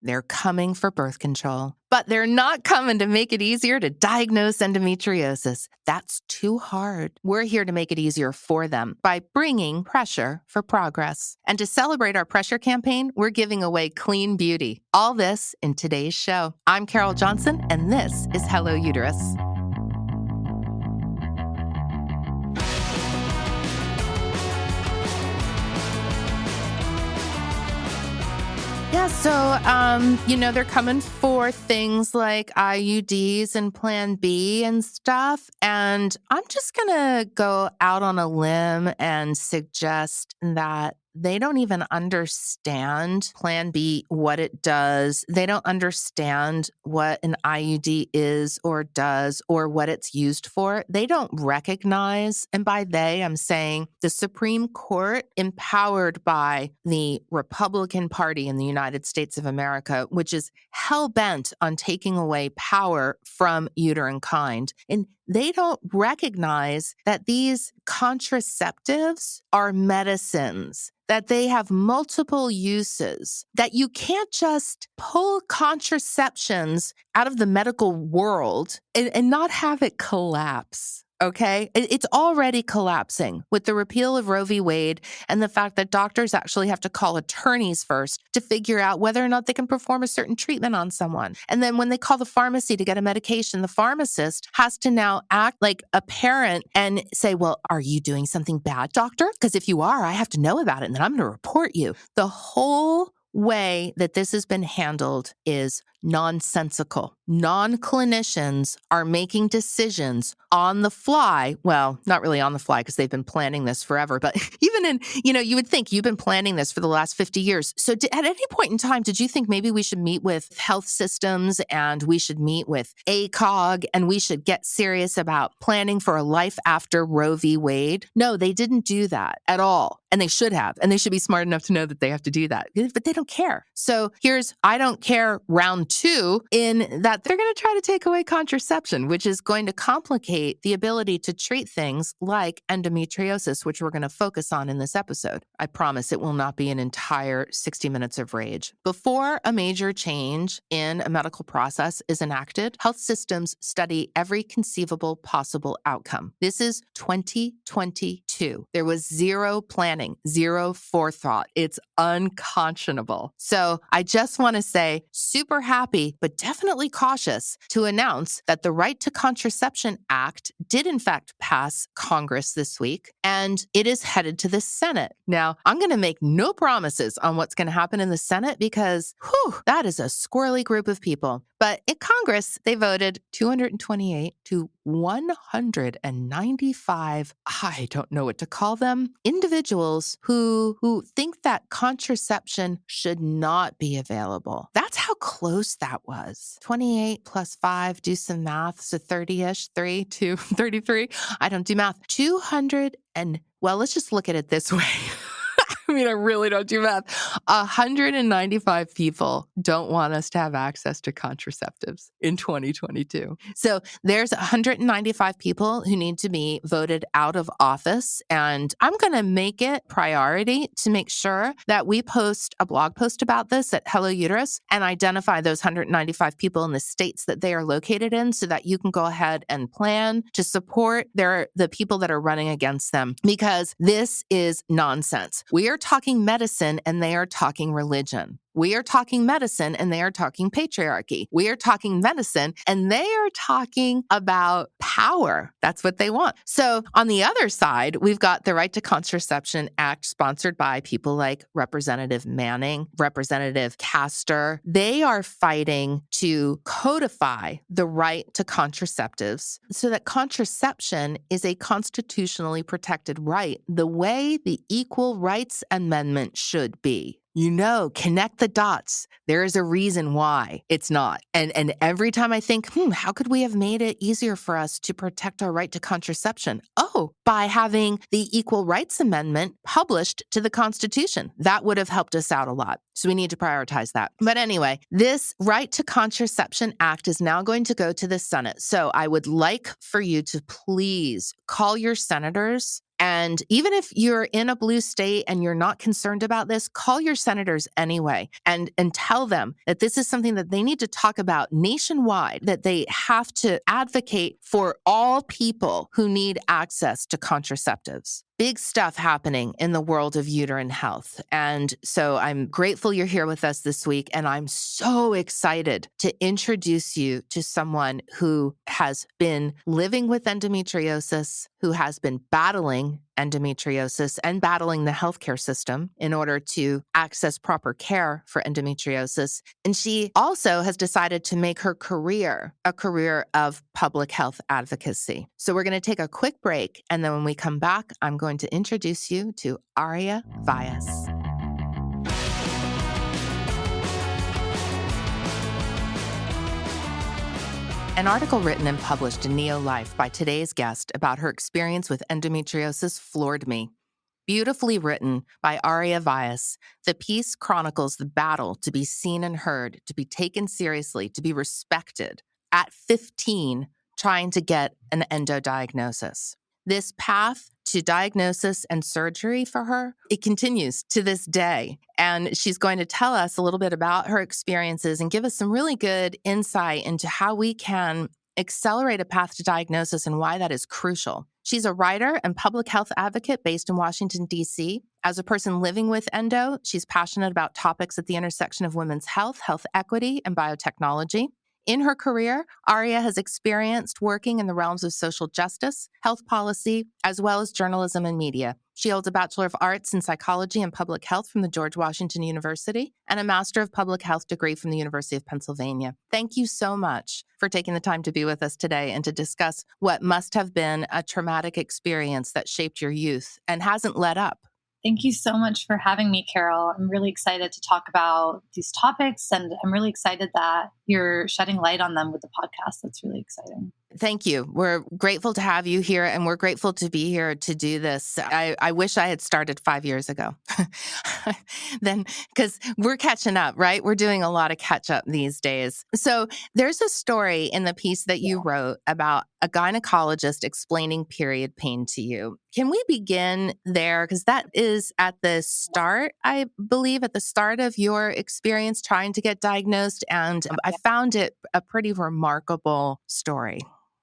They're coming for birth control. But they're not coming to make it easier to diagnose endometriosis. That's too hard. We're here to make it easier for them by bringing pressure for progress. And to celebrate our pressure campaign, we're giving away clean beauty. All this in today's show. I'm Carol Johnson, and this is Hello Uterus. Yeah, so, they're coming for things like IUDs and Plan B and stuff. And I'm just going to go out on a limb and suggest that they don't even understand Plan B, what it does. They don't understand what an IUD is or does or what it's used for. They don't recognize, and by they, I'm saying the Supreme Court, empowered by the Republican Party in the United States of America, which is hell-bent on taking away power from Uterinekind. And they don't recognize that these contraceptives are medicines, that they have multiple uses, that you can't just pull contraceptions out of the medical world and not have it collapse. Okay, it's already collapsing with the repeal of Roe v. Wade and the fact that doctors actually have to call attorneys first to figure out whether or not they can perform a certain treatment on someone. And then when they call the pharmacy to get a medication, the pharmacist has to now act like a parent and say, well, are you doing something bad, doctor? Because if you are, I have to know about it and then I'm going to report you. The whole way that this has been handled is nonsensical. Non-clinicians are making decisions on the fly. Well, not really on the fly because they've been planning this forever, but even in, you would think you've been planning this for the last 50 years. So at any point in time, did you think maybe we should meet with health systems and we should meet with ACOG and we should get serious about planning for a life after Roe v. Wade? No, they didn't do that at all. And they should have. And they should be smart enough to know that they have to do that. But they don't care. So here's I don't care round 2 in that they're going to try to take away contraception, which is going to complicate the ability to treat things like endometriosis, which we're going to focus on in this episode. I promise it will not be an entire 60 minutes of rage. Before a major change in a medical process is enacted, health systems study every conceivable possible outcome. This is 2022. There was zero planning, zero forethought. It's unconscionable. So I just want to say super happy, but definitely cautious to announce that the Right to Contraception Act did in fact pass Congress this week, and it is headed to the Senate. Now, I'm going to make no promises on what's going to happen in the Senate because, that is a squirrely group of people. But in Congress, they voted 228 to 195, I don't know what to call them, individuals who think that contraception should not be available. That's how close that was. 28 plus 5, do some math, so 30-ish, 3, 2, 33. I don't do math. Let's just look at it this way. I really don't do math. 195 people don't want us to have access to contraceptives in 2022. So there's 195 people who need to be voted out of office. And I'm going to make it priority to make sure that we post a blog post about this at Hello Uterus and identify those 195 people in the states that they are located in so that you can go ahead and plan to support the people that are running against them, because this is nonsense. We are talking medicine and they are talking religion. We are talking medicine and they are talking patriarchy. We are talking medicine and they are talking about power. That's what they want. So on the other side, we've got the Right to Contraception Act sponsored by people like Representative Manning, Representative Castor. They are fighting to codify the right to contraceptives so that contraception is a constitutionally protected right, the way the Equal Rights Amendment should be. Connect the dots. There is a reason why it's not. And every time I think, how could we have made it easier for us to protect our right to contraception? Oh, by having the Equal Rights Amendment published to the Constitution. That would have helped us out a lot. So we need to prioritize that. But anyway, this Right to Contraception Act is now going to go to the Senate. So I would like for you to please call your senators. And even if you're in a blue state and you're not concerned about this, call your senators anyway and tell them that this is something that they need to talk about nationwide, that they have to advocate for all people who need access to contraceptives. Big stuff happening in the world of uterine health. And so I'm grateful you're here with us this week. And I'm so excited to introduce you to someone who has been living with endometriosis, who has been battling endometriosis and battling the healthcare system in order to access proper care for endometriosis. And she also has decided to make her career a career of public health advocacy. So we're going to take a quick break. And then when we come back, I'm going to introduce you to Aria Vyas. An article written and published in Neo Life by today's guest about her experience with endometriosis floored me. Beautifully written by Aria Vyas, the piece chronicles the battle to be seen and heard, to be taken seriously, to be respected at 15, trying to get an endo diagnosis. This path to diagnosis and surgery for her, it continues to this day. And she's going to tell us a little bit about her experiences and give us some really good insight into how we can accelerate a path to diagnosis and why that is crucial. She's a writer and public health advocate based in Washington, D.C. As a person living with endo, she's passionate about topics at the intersection of women's health, health equity, and biotechnology. In her career, Aria has experienced working in the realms of social justice, health policy, as well as journalism and media. She holds a Bachelor of Arts in Psychology and Public Health from the George Washington University and a Master of Public Health degree from the University of Pennsylvania. Thank you so much for taking the time to be with us today and to discuss what must have been a traumatic experience that shaped your youth and hasn't let up. Thank you so much for having me, Carol. I'm really excited to talk about these topics, and I'm really excited that you're shedding light on them with the podcast. That's really exciting. Thank you. We're grateful to have you here, and we're grateful to be here to do this. I wish I had started 5 years ago. Then, because we're catching up, right? We're doing a lot of catch up these days. So there's a story in the piece that you wrote about a gynecologist explaining period pain to you. Can we begin there? Because that is at the start, I believe, at the start of your experience trying to get diagnosed. And I found it a pretty remarkable story.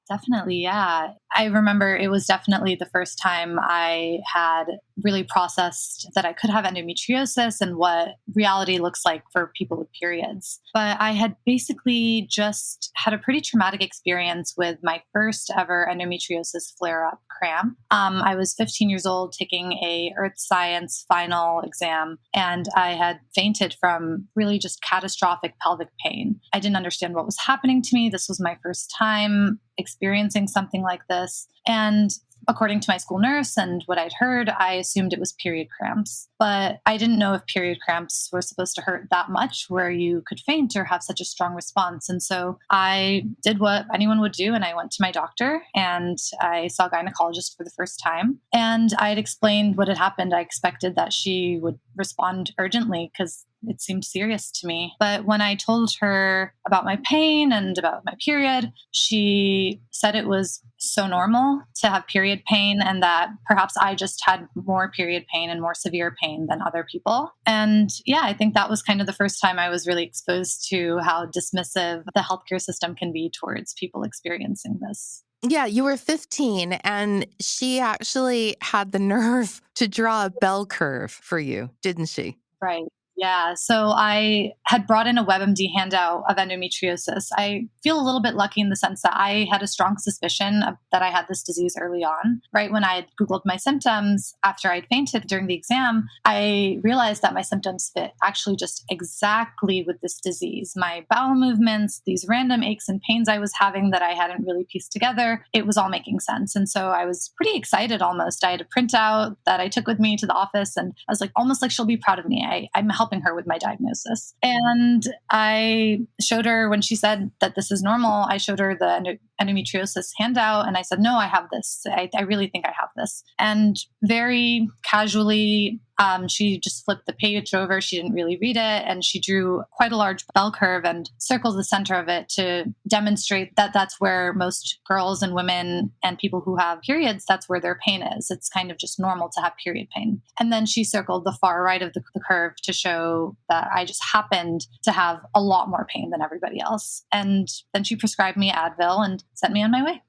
Definitely, yeah. I remember it was definitely the first time I had really processed that I could have endometriosis and what reality looks like for people with periods. But I had basically just had a pretty traumatic experience with my first ever endometriosis flare-up cramp. I was 15 years old taking a earth science final exam, and I had fainted from really just catastrophic pelvic pain. I didn't understand what was happening to me. This was my first time experiencing something like this. And according to my school nurse and what I'd heard, I assumed it was period cramps. But I didn't know if period cramps were supposed to hurt that much where you could faint or have such a strong response. And so I did what anyone would do. And I went to my doctor and I saw a gynecologist for the first time. And I had explained what had happened. I expected that she would respond urgently because it seemed serious to me. But when I told her about my pain and about my period, she said it was so normal to have period pain and that perhaps I just had more period pain and more severe pain than other people. And yeah, I think that was kind of the first time I was really exposed to how dismissive the healthcare system can be towards people experiencing this. Yeah, you were 15 and she actually had the nerve to draw a bell curve for you, didn't she? Right. Yeah. So I had brought in a WebMD handout of endometriosis. I feel a little bit lucky in the sense that I had a strong suspicion that I had this disease early on. Right when I had Googled my symptoms after I'd fainted during the exam, I realized that my symptoms fit actually just exactly with this disease. My bowel movements, these random aches and pains I was having that I hadn't really pieced together, it was all making sense. And so I was pretty excited almost. I had a printout that I took with me to the office and I was like, almost like she'll be proud of me. I'm helping her with my diagnosis. And I showed her when she said that this is normal, I showed her the endometriosis handout. And I said, no, I have this. I really think I have this. And very casually, she just flipped the page over. She didn't really read it. And she drew quite a large bell curve and circled the center of it to demonstrate that that's where most girls and women and people who have periods, that's where their pain is. It's kind of just normal to have period pain. And then she circled the far right of the curve to show that I just happened to have a lot more pain than everybody else. And then she prescribed me Advil and sent me on my way.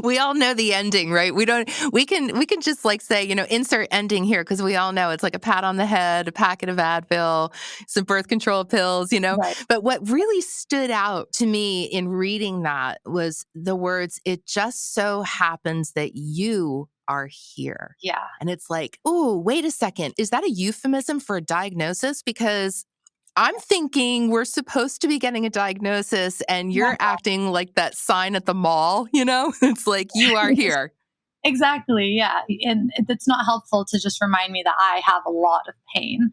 We all know the ending, right? We can just like say, insert ending here because we all know it's like a pat on the head, a packet of Advil, some birth control pills, Right. But what really stood out to me in reading that was the words, "It just so happens that you are here." Yeah. And it's like, oh, wait a second. Is that a euphemism for a diagnosis? Because I'm thinking we're supposed to be getting a diagnosis and you're acting like that sign at the mall, It's like, you are here. Exactly. Yeah. And it's not helpful to just remind me that I have a lot of pain.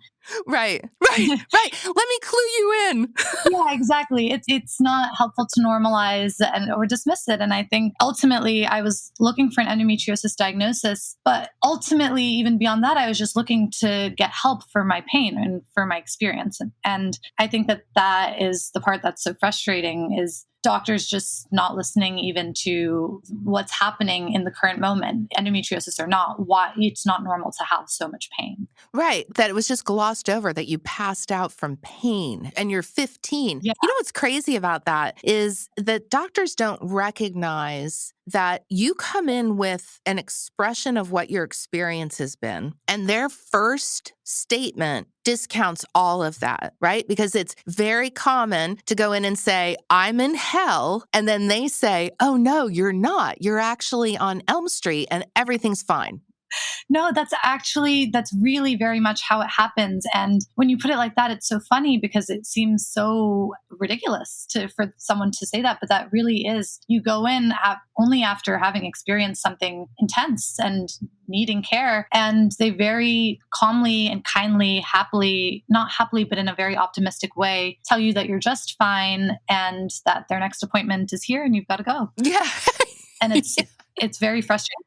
Right. Let me clue you in. Yeah, exactly. It's not helpful to normalize or dismiss it. And I think ultimately I was looking for an endometriosis diagnosis, but ultimately, even beyond that, I was just looking to get help for my pain and for my experience. And I think that is the part that's so frustrating is doctors just not listening even to what's happening in the current moment, endometriosis or not, why it's not normal to have so much pain. Right. That it was just glossed over that you passed out from pain and you're 15. Yeah. You know what's crazy about that is that doctors don't recognize that you come in with an expression of what your experience has been, and their first statement discounts all of that, right? Because it's very common to go in and say, I'm in hell. And then they say, oh, no, you're not. You're actually on Elm Street and everything's fine. No, that's really very much how it happens. And when you put it like that, it's so funny because it seems so ridiculous for someone to say that, but that really is. You go in only after having experienced something intense and needing care, and they very calmly and kindly, happily, not happily, but in a very optimistic way, tell you that you're just fine and that their next appointment is here and you've got to go. Yeah. And it's very frustrating.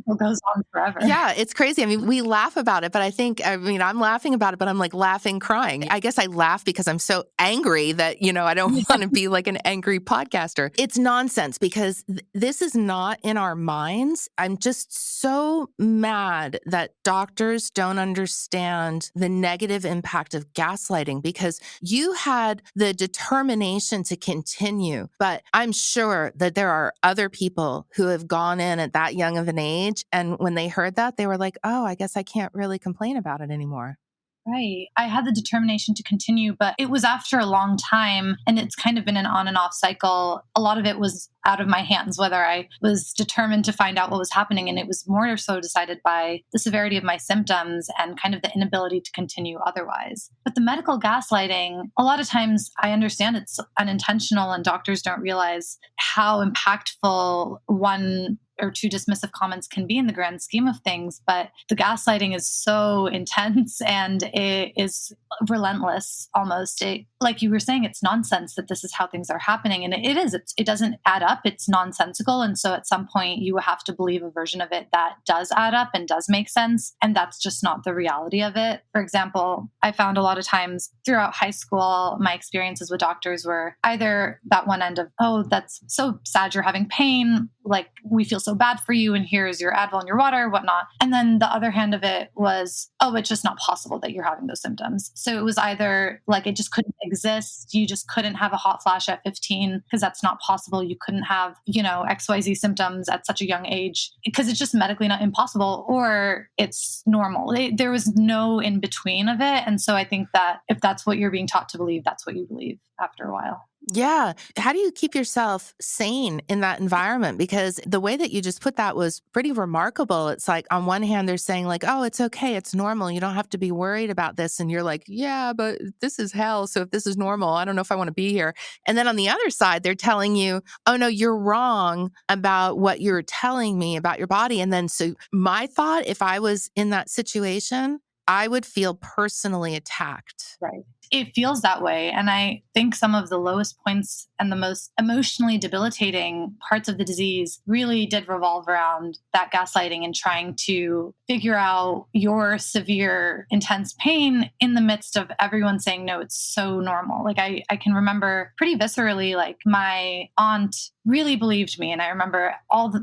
It goes on forever. Yeah, it's crazy. I mean, we laugh about it, but I'm laughing about it, but I'm like laughing, crying. I guess I laugh because I'm so angry that, I don't want to be like an angry podcaster. It's nonsense because this is not in our minds. I'm just so mad that doctors don't understand the negative impact of gaslighting because you had the determination to continue, but I'm sure that there are other people who have gone in at that young of an age. And when they heard that, they were like, oh, I guess I can't really complain about it anymore. Right. I had the determination to continue, but it was after a long time and it's kind of been an on and off cycle. A lot of it was out of my hands, whether I was determined to find out what was happening. And it was more so decided by the severity of my symptoms and kind of the inability to continue otherwise. But the medical gaslighting, a lot of times I understand it's unintentional and doctors don't realize how impactful one or two dismissive comments can be in the grand scheme of things, but the gaslighting is so intense and it is relentless almost. Like you were saying, it's nonsense that this is how things are happening. And it is. It doesn't add up. It's nonsensical. And so at some point you have to believe a version of it that does add up and does make sense. And that's just not the reality of it. For example, I found a lot of times throughout high school, my experiences with doctors were either that one end of, oh, that's so sad you're having pain. Like, we feel so bad for you, and here's your Advil and your water, whatnot. And then the other hand of it was, oh, it's just not possible that you're having those symptoms. So it was either like it just couldn't exist. You just couldn't have a hot flash at 15 because that's not possible. You couldn't have, XYZ symptoms at such a young age because it's just medically not impossible, or it's normal. There was no in between of it. And so I think that if that's what you're being taught to believe, that's what you believe after a while. Yeah. How do you keep yourself sane in that environment? Because the way that you just put that was pretty remarkable. It's like, on one hand, they're saying like, oh, it's okay. It's normal. You don't have to be worried about this. And you're like, yeah, but this is hell. So if this is normal, I don't know if I want to be here. And then on the other side, they're telling you, oh, no, you're wrong about what you're telling me about your body. And then so my thought, if I was in that situation, I would feel personally attacked. Right. It feels that way. And I think some of the lowest points and the most emotionally debilitating parts of the disease really did revolve around that gaslighting and trying to figure out your severe, intense pain in the midst of everyone saying, no, it's so normal. Like I can remember pretty viscerally, like my aunt really believed me. And I remember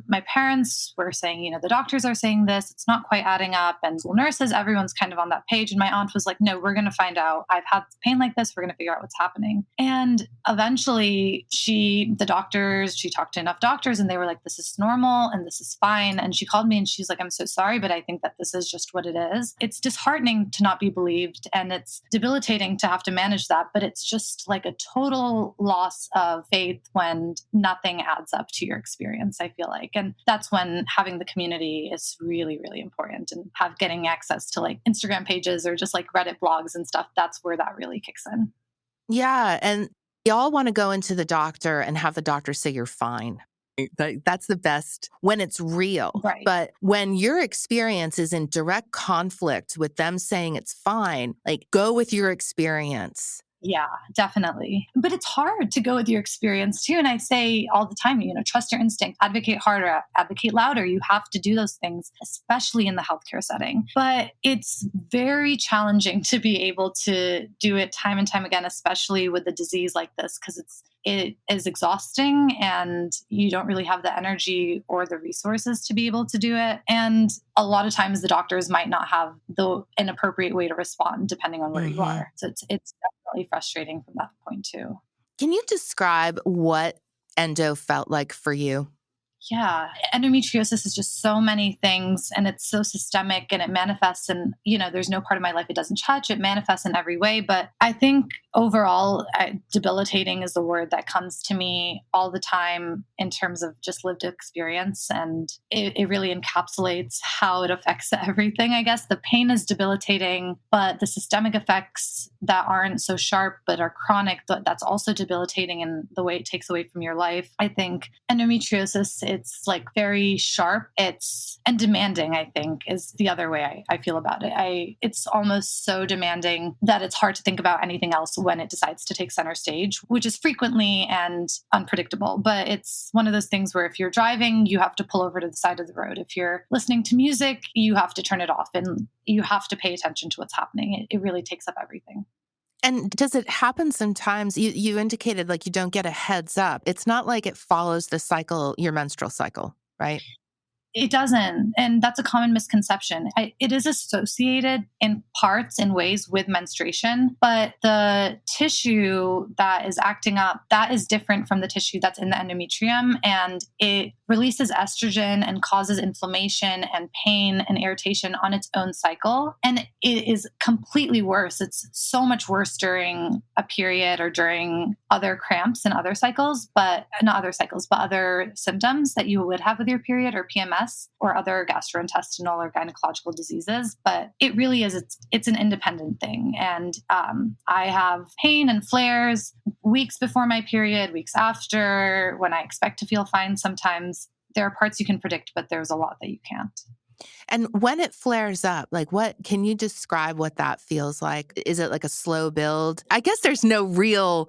my parents were saying, the doctors are saying this, it's not quite adding up. And school nurses, everyone's kind of on that page. And my aunt was like, no, we're going to find out. I've had pain like this. We're going to figure out what's happening. And eventually she talked to enough doctors and they were like, this is normal and this is fine. And she called me and she's like, I'm so sorry, but I think that this is just what it is. It's disheartening to not be believed and it's debilitating to have to manage that, but it's just like a total loss of faith when nothing adds up to your experience, I feel like. And that's when having the community is really, really important, and getting access to like Instagram pages or just like Reddit blogs and stuff. That's where that really kicks in. Yeah. And we all want to go into the doctor and have the doctor say you're fine. That's the best when it's real. Right. But when your experience is in direct conflict with them saying it's fine, like go with your experience. Yeah, definitely. But it's hard to go with your experience too. And I say all the time, trust your instinct, advocate harder, advocate louder. You have to do those things, especially in the healthcare setting. But it's very challenging to be able to do it time and time again, especially with a disease like this, because it is exhausting and you don't really have the energy or the resources to be able to do it. And a lot of times the doctors might not have an appropriate way to respond depending on where you are. So it's definitely frustrating from that point too. Can you describe what endo felt like for you? Yeah, endometriosis is just so many things and it's so systemic and it manifests in, there's no part of my life it doesn't touch. It manifests in every way. But I think overall, debilitating is the word that comes to me all the time in terms of just lived experience. And it really encapsulates how it affects everything, I guess. The pain is debilitating, but the systemic effects that aren't so sharp but are chronic, that's also debilitating in the way it takes away from your life. I think endometriosis, it's like very sharp. And demanding, I think, is the other way I feel about it. It's almost so demanding that it's hard to think about anything else when it decides to take center stage, which is frequently and unpredictable. But it's one of those things where if you're driving, you have to pull over to the side of the road. If you're listening to music, you have to turn it off and you have to pay attention to what's happening. It really takes up everything. And does it happen sometimes? You indicated like you don't get a heads up. It's not like it follows the cycle, your menstrual cycle, right? It doesn't. And that's a common misconception. It is associated in parts and ways with menstruation, but the tissue that is acting up, that is different from the tissue that's in the endometrium. And it releases estrogen and causes inflammation and pain and irritation on its own cycle. And it is completely worse. It's so much worse during a period or during other cramps and other cycles, but not other cycles, but other symptoms that you would have with your period or PMS or other gastrointestinal or gynecological diseases. But it really is, it's an independent thing. And I have pain and flares weeks before my period, weeks after, when I expect to feel fine. Sometimes there are parts you can predict, but there's a lot that you can't. And when it flares up, like can you describe what that feels like? Is it like a slow build? I guess there is no real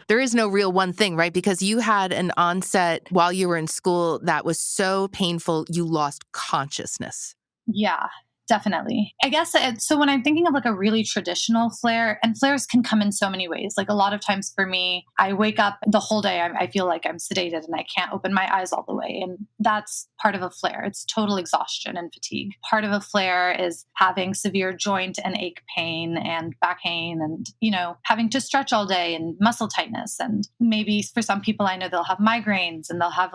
one thing, right? Because you had an onset while you were in school that was so painful, you lost consciousness. Yeah. Definitely. I guess so when I'm thinking of like a really traditional flare, and flares can come in so many ways. Like a lot of times for me, I wake up the whole day, I feel like I'm sedated and I can't open my eyes all the way. And that's part of a flare. It's total exhaustion and fatigue. Part of a flare is having severe joint and ache pain and back pain and, having to stretch all day and muscle tightness. And maybe for some people, I know they'll have migraines and they'll have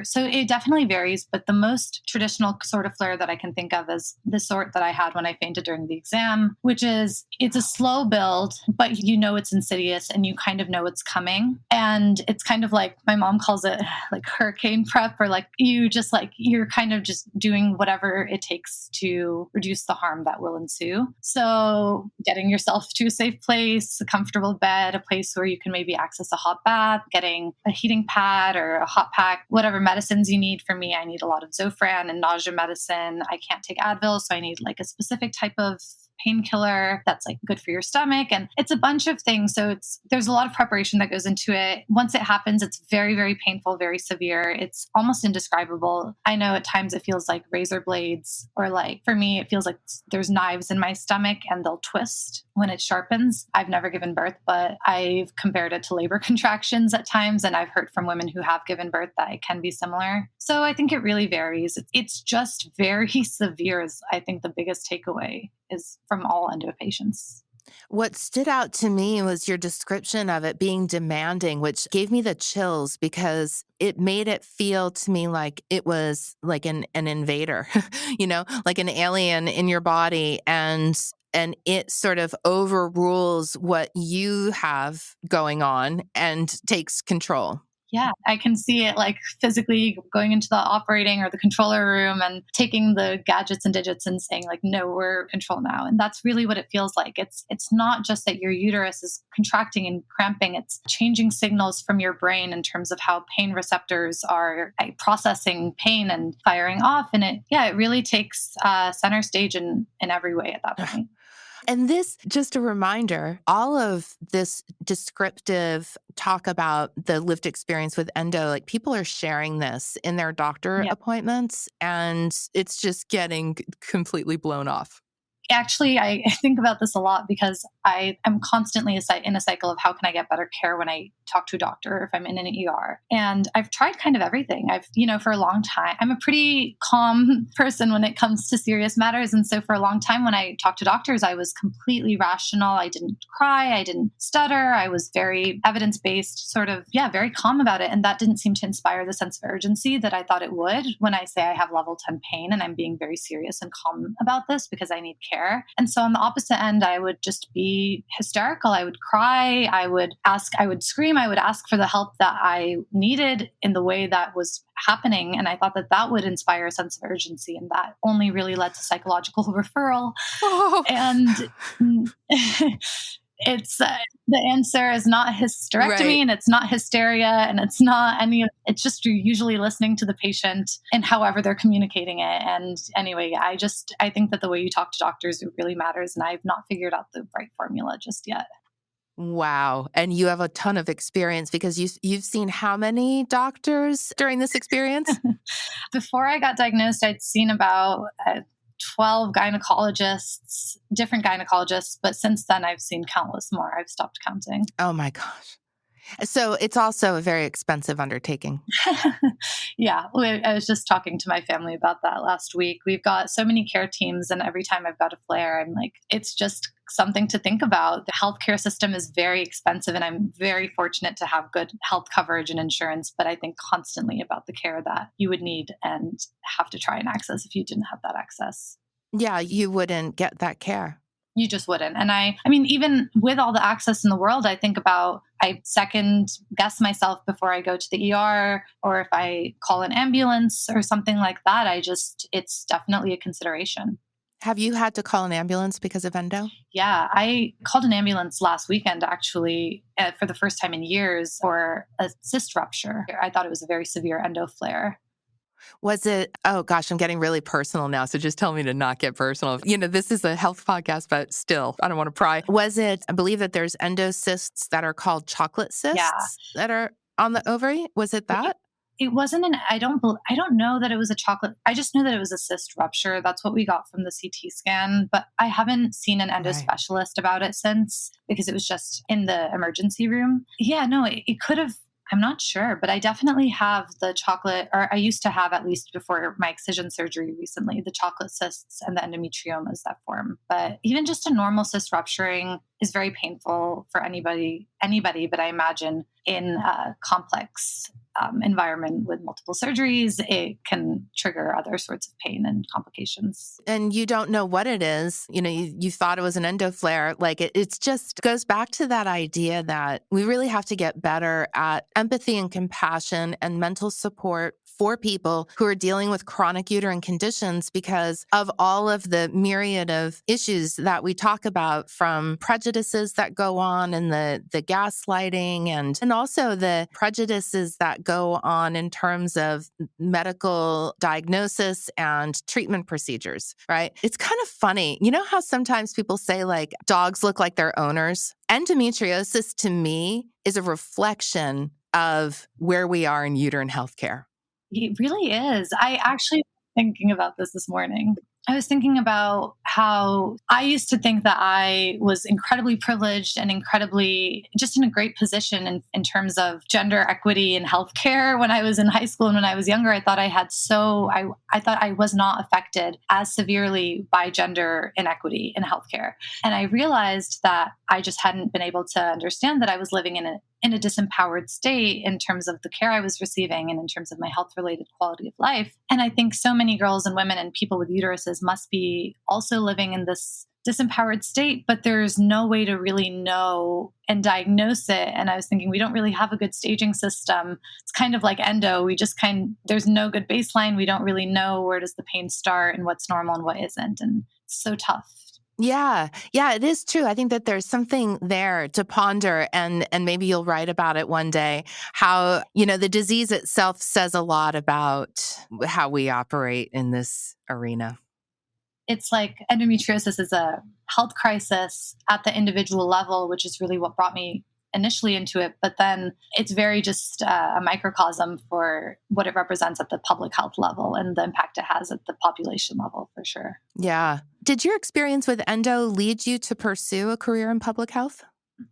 so it definitely varies. But the most traditional sort of flare that I can think of is this sort that I had when I fainted during the exam, which is it's a slow build, but it's insidious and you kind of know it's coming. And it's kind of like my mom calls it like hurricane prep, or like you're kind of just doing whatever it takes to reduce the harm that will ensue. So getting yourself to a safe place, a comfortable bed, a place where you can maybe access a hot bath, getting a heating pad or a hot pack, whatever medicines you need. For me, I need a lot of Zofran and nausea medicine. I can't take Advil, so I need like a specific type of painkiller that's like good for your stomach. And it's a bunch of things. So there's a lot of preparation that goes into it. Once it happens, it's very, very painful, very severe. It's almost indescribable. I know at times it feels like razor blades, or like for me, it feels like there's knives in my stomach and they'll twist when it sharpens. I've never given birth, but I've compared it to labor contractions at times. And I've heard from women who have given birth that it can be similar. So I think it really varies. It's just very severe is, I think, the biggest takeaway is from all endo patients. What stood out to me was your description of it being demanding, which gave me the chills because it made it feel to me like it was like an invader, like an alien in your body. And it sort of overrules what you have going on and takes control. Yeah, I can see it like physically going into the operating or the controller room and taking the gadgets and digits and saying like, no, we're in control now. And that's really what it feels like. It's not just that your uterus is contracting and cramping. It's changing signals from your brain in terms of how pain receptors are processing pain and firing off. And it really takes center stage in every way at that point. And this, just a reminder, all of this descriptive talk about the lived experience with endo, like people are sharing this in their doctor appointments, and it's just getting completely blown off. Actually, I think about this a lot because I am constantly in a cycle of how can I get better care when I talk to a doctor or if I'm in an ER. And I've tried kind of everything. For a long time, I'm a pretty calm person when it comes to serious matters. And so for a long time, when I talked to doctors, I was completely rational. I didn't cry. I didn't stutter. I was very evidence-based, sort of, very calm about it. And that didn't seem to inspire the sense of urgency that I thought it would when I say I have level 10 pain and I'm being very serious and calm about this because I need care. And so on the opposite end, I would just be hysterical. I would cry. I would scream. I would ask for the help that I needed in the way that was happening. And I thought that would inspire a sense of urgency. And that only really led to psychological referral. Oh. And it's the answer is not hysterectomy, right. And it's not hysteria, and it's not it's just you're usually listening to the patient and however they're communicating it. And anyway, I think that the way you talk to doctors, it really matters. And I've not figured out the right formula just yet. Wow. And you have a ton of experience because you've seen how many doctors during this experience? Before I got diagnosed, I'd seen about 12 gynecologists, different gynecologists, but since then I've seen countless more. I've stopped counting. Oh my gosh. So it's also a very expensive undertaking. Yeah. I was just talking to my family about that last week. We've got so many care teams, and every time I've got a flare, I'm like, it's just something to think about. The healthcare system is very expensive, and I'm very fortunate to have good health coverage and insurance, but I think constantly about the care that you would need and have to try and access if you didn't have that access. Yeah, you wouldn't get that care. You just wouldn't. And I mean, even with all the access in the world, I think about, I second guess myself before I go to the ER, or if I call an ambulance or something like that, it's definitely a consideration. Have you had to call an ambulance because of endo? Yeah, I called an ambulance last weekend, actually, for the first time in years for a cyst rupture. I thought it was a very severe endo flare. Was it, oh gosh, I'm getting really personal now. So just tell me to not get personal. This is a health podcast, but still, I don't want to pry. Was it, I believe that there's endocysts that are called chocolate cysts that are on the ovary. Was it that? It wasn't I don't know that it was a chocolate. I just know that it was a cyst rupture. That's what we got from the CT scan, but I haven't seen an endo specialist about it since, because it was just in the emergency room. Yeah, no, it could have. I'm not sure, but I definitely have the chocolate, or I used to have, at least before my excision surgery recently, the chocolate cysts and the endometriomas that form. But even just a normal cyst rupturing is very painful for anybody, but I imagine in a complex environment with multiple surgeries, it can trigger other sorts of pain and complications. And you don't know what it is. You thought it was an endo flare. Like it's just goes back to that idea that we really have to get better at empathy and compassion and mental support for people who are dealing with chronic uterine conditions because of all of the myriad of issues that we talk about, from prejudices that go on and the gaslighting and also the prejudices that that go on in terms of medical diagnosis and treatment procedures, right? It's kind of funny. You know how sometimes people say like dogs look like their owners? Endometriosis to me is a reflection of where we are in uterine healthcare. It really is. I actually was thinking about this morning. I was thinking about how I used to think that I was incredibly privileged and incredibly just in a great position in terms of gender equity in healthcare. When I was in high school and when I was younger, I thought I thought I was not affected as severely by gender inequity in healthcare. And I realized that I just hadn't been able to understand that I was living in a disempowered state in terms of the care I was receiving and in terms of my health related quality of life. And I think so many girls and women and people with uteruses must be also living in this disempowered state, but there's no way to really know and diagnose it. And I was thinking, we don't really have a good staging system. It's kind of like endo. There's no good baseline. We don't really know where does the pain start and what's normal and what isn't. And it's so tough. Yeah. Yeah, it is true. I think that there's something there to ponder and maybe you'll write about it one day, how, the disease itself says a lot about how we operate in this arena. It's like endometriosis is a health crisis at the individual level, which is really what brought me initially into it. But then it's very just a microcosm for what it represents at the public health level and the impact it has at the population level, for sure. Yeah. Did your experience with endo lead you to pursue a career in public health?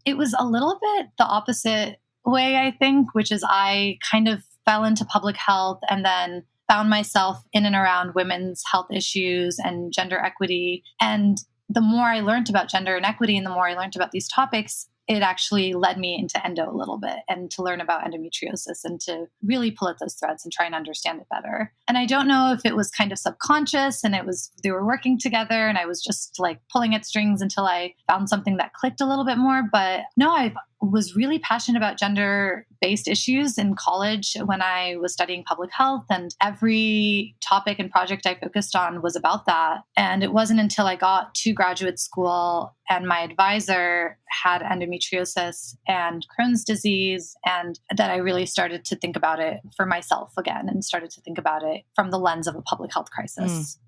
It was a little bit the opposite way, I think, which is I kind of fell into public health and then found myself in and around women's health issues and gender equity. And the more I learned about gender inequity and the more I learned about these topics, it actually led me into endo a little bit and to learn about endometriosis and to really pull at those threads and try and understand it better. And I don't know if it was kind of subconscious and they were working together and I was just like pulling at strings until I found something that clicked a little bit more. But no, I was really passionate about gender-based issues in college when I was studying public health, and every topic and project I focused on was about that. And it wasn't until I got to graduate school and my advisor had endometriosis and Crohn's disease, and that I really started to think about it for myself again and started to think about it from the lens of a public health crisis.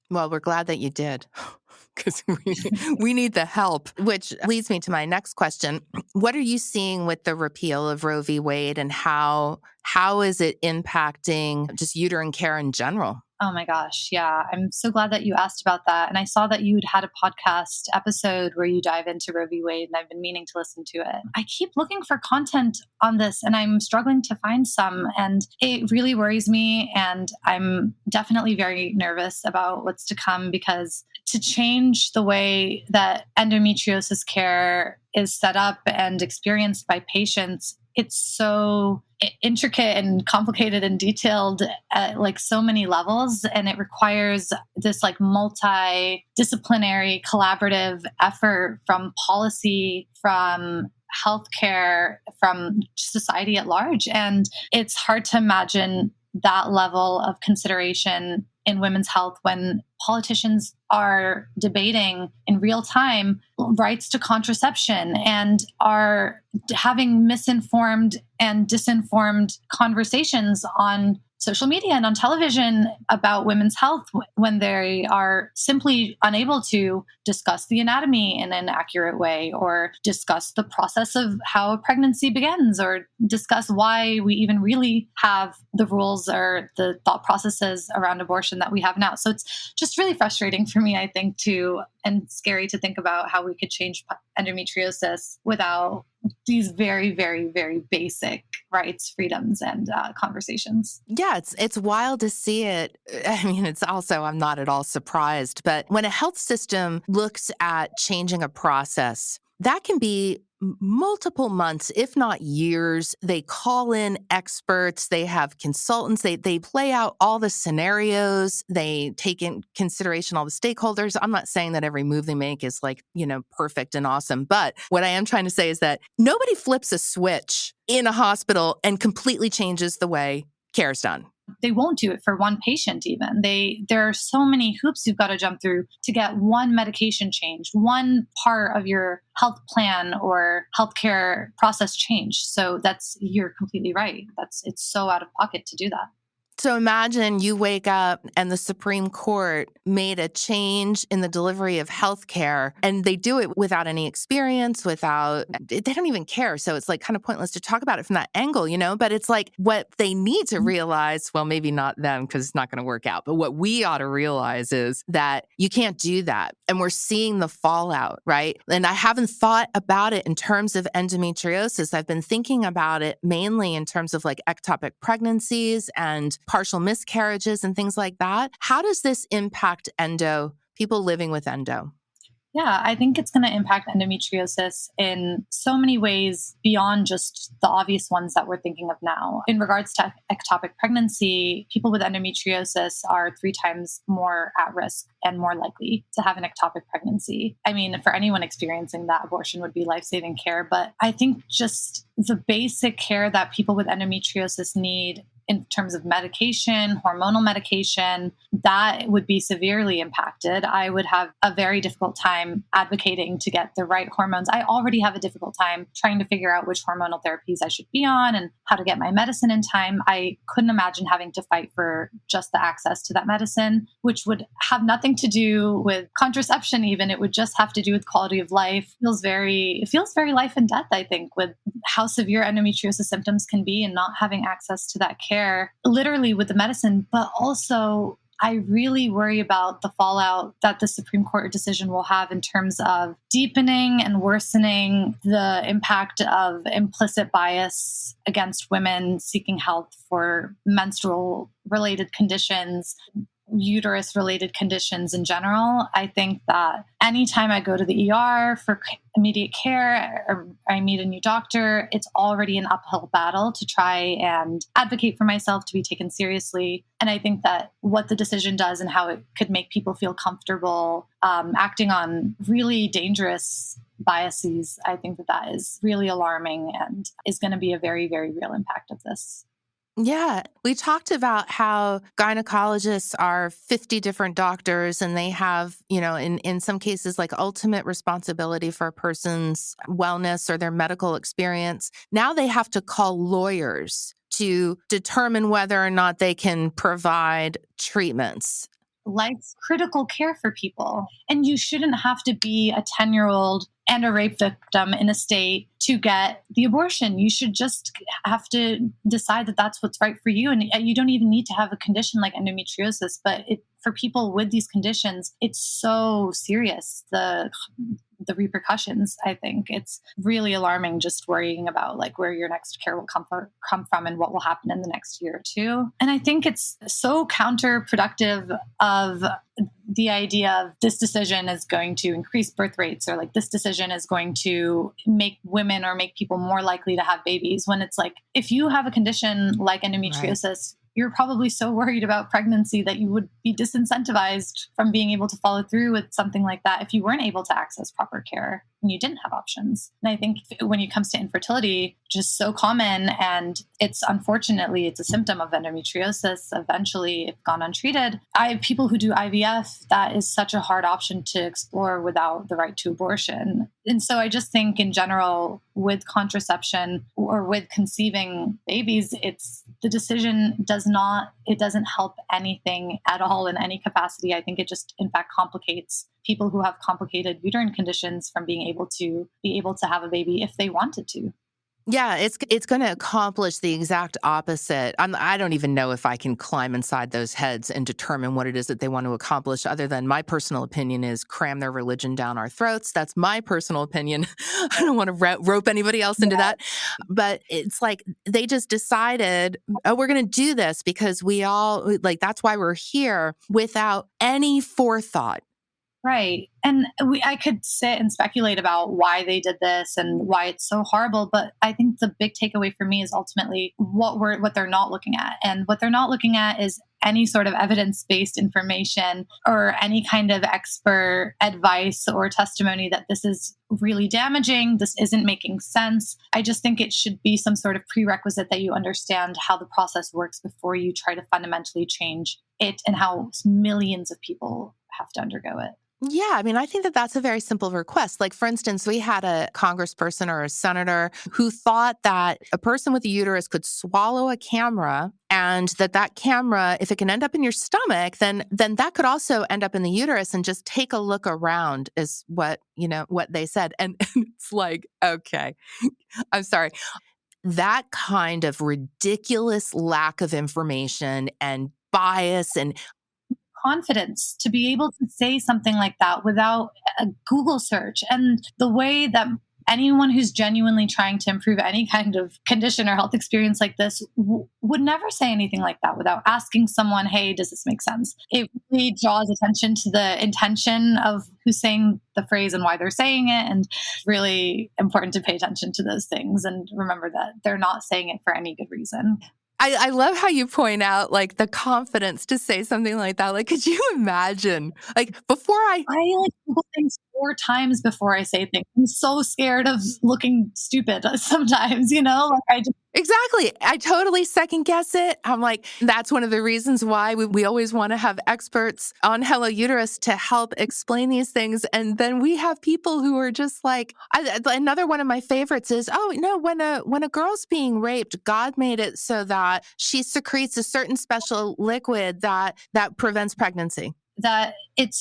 Well, we're glad that you did because we need the help, which leads me to my next question. What are you seeing with the repeal of Roe v. Wade and how is it impacting just uterine care in general? Oh my gosh. Yeah. I'm so glad that you asked about that. And I saw that you'd had a podcast episode where you dive into Roe v. Wade, and I've been meaning to listen to it. I keep looking for content on this and I'm struggling to find some. And it really worries me. And I'm definitely very nervous about what's to come, because to change the way that endometriosis care is set up and experienced by patients, it's so intricate and complicated and detailed at like so many levels. And it requires this like multidisciplinary collaborative effort from policy, from healthcare, from society at large. And it's hard to imagine that level of consideration in women's health when politicians are debating in real time rights to contraception and are having misinformed and disinformed conversations on social media and on television about women's health when they are simply unable to discuss the anatomy in an accurate way, or discuss the process of how a pregnancy begins, or discuss why we even really have the rules or the thought processes around abortion that we have now. So it's just really frustrating for me, I think, and scary to think about how we could change endometriosis without these very, very, very basic rights, freedoms, and conversations. Yeah, it's wild to see it. I mean, it's also, I'm not at all surprised, but when a health system looks at changing a process, that can be multiple months, if not years. They call in experts, they have consultants, they play out all the scenarios, they take in consideration all the stakeholders. I'm not saying that every move they make is like, perfect and awesome. But what I am trying to say is that nobody flips a switch in a hospital and completely changes the way care is done. they won't do it for one patient even. There are so many hoops you've got to jump through to get one medication changed, one part of your health plan or healthcare process changed. So you're completely right. It's so out of pocket to do that. So imagine you wake up and the Supreme Court made a change in the delivery of healthcare, and they do it without any experience, they don't even care. So it's like kind of pointless to talk about it from that angle, but it's like what they need to realize, well, maybe not them because it's not going to work out, but what we ought to realize is that you can't do that. And we're seeing the fallout, right? And I haven't thought about it in terms of endometriosis. I've been thinking about it mainly in terms of like ectopic pregnancies and partial miscarriages and things like that. How does this impact people living with endo? Yeah, I think it's going to impact endometriosis in so many ways beyond just the obvious ones that we're thinking of now. In regards to ectopic pregnancy, people with endometriosis are 3 times more at risk and more likely to have an ectopic pregnancy. I mean, for anyone experiencing that, abortion would be life-saving care. But I think just the basic care that people with endometriosis need in terms of medication, hormonal medication, that would be severely impacted. I would have a very difficult time advocating to get the right hormones. I already have a difficult time trying to figure out which hormonal therapies I should be on and how to get my medicine in time. I couldn't imagine having to fight for just the access to that medicine, which would have nothing to do with contraception even. It would just have to do with quality of life. It feels very life and death, I think, with how severe endometriosis symptoms can be and not having access to that care, literally with the medicine, but also I really worry about the fallout that the Supreme Court decision will have in terms of deepening and worsening the impact of implicit bias against women seeking help for menstrual related conditions, uterus related conditions in general. I think that anytime I go to the ER for immediate care or I meet a new doctor, it's already an uphill battle to try and advocate for myself to be taken seriously. And I think that what the decision does and how it could make people feel comfortable acting on really dangerous biases, I think that is really alarming and is going to be a very, very real impact of this. Yeah, we talked about how gynecologists are 50 different doctors and they have, in some cases, like ultimate responsibility for a person's wellness or their medical experience. Now they have to call lawyers to determine whether or not they can provide treatments. Life's critical care for people. And you shouldn't have to be a 10-year-old and a rape victim in a state to get the abortion. You should just have to decide that that's what's right for you. And you don't even need to have a condition like endometriosis, but for people with these conditions, it's so serious. The repercussions, I think it's really alarming just worrying about like where your next care will come from and what will happen in the next year or two. And I think it's so counterproductive of the idea of this decision is going to increase birth rates or like this decision is going to make women or make people more likely to have babies, when it's like, if you have a condition like endometriosis, you're probably so worried about pregnancy that you would be disincentivized from being able to follow through with something like that if you weren't able to access proper care and you didn't have options. And I think when it comes to infertility, just so common, and it's a symptom of endometriosis. Eventually, if gone untreated, I have people who do IVF. That is such a hard option to explore without the right to abortion. And so I just think in general, with contraception or with conceiving babies, the decision doesn't help anything at all in any capacity. I think it just, in fact, complicates people who have complicated uterine conditions from being able to have a baby if they wanted to. Yeah, it's going to accomplish the exact opposite. I don't even know if I can climb inside those heads and determine what it is that they want to accomplish, other than my personal opinion is cram their religion down our throats. That's my personal opinion. I don't want to rope anybody else into that. But it's like they just decided, oh, we're going to do this because we all, like, that's why we're here, without any forethought Right. And I could sit and speculate about why they did this and why it's so horrible. But I think the big takeaway for me is ultimately what they're not looking at. And what they're not looking at is any sort of evidence based information or any kind of expert advice or testimony that this is really damaging. This isn't making sense. I just think it should be some sort of prerequisite that you understand how the process works before you try to fundamentally change it and how millions of people have to undergo it. Yeah, I mean, I think that that's a very simple request. Like, for instance, we had a congressperson or a senator who thought that a person with a uterus could swallow a camera, and that camera, if it can end up in your stomach, then that could also end up in the uterus, and just take a look around is what they said. And it's like, okay, I'm sorry. That kind of ridiculous lack of information and bias and Confidence to be able to say something like that without a Google search. And the way that anyone who's genuinely trying to improve any kind of condition or health experience like this would never say anything like that without asking someone, hey, does this make sense? It really draws attention to the intention of who's saying the phrase and why they're saying it. And it's really important to pay attention to those things and remember that they're not saying it for any good reason. I love how you point out like the confidence to say something like that. Like, could you imagine? Like before I like Google things 4 times before I say things. I'm so scared of looking stupid sometimes, Like I just Exactly. I totally second guess it. I'm like, that's one of the reasons why we always want to have experts on Hello Uterus to help explain these things. And then we have people who are just like, another one of my favorites is, oh, no, when a girl's being raped, God made it so that she secretes a certain special liquid that prevents pregnancy. that it's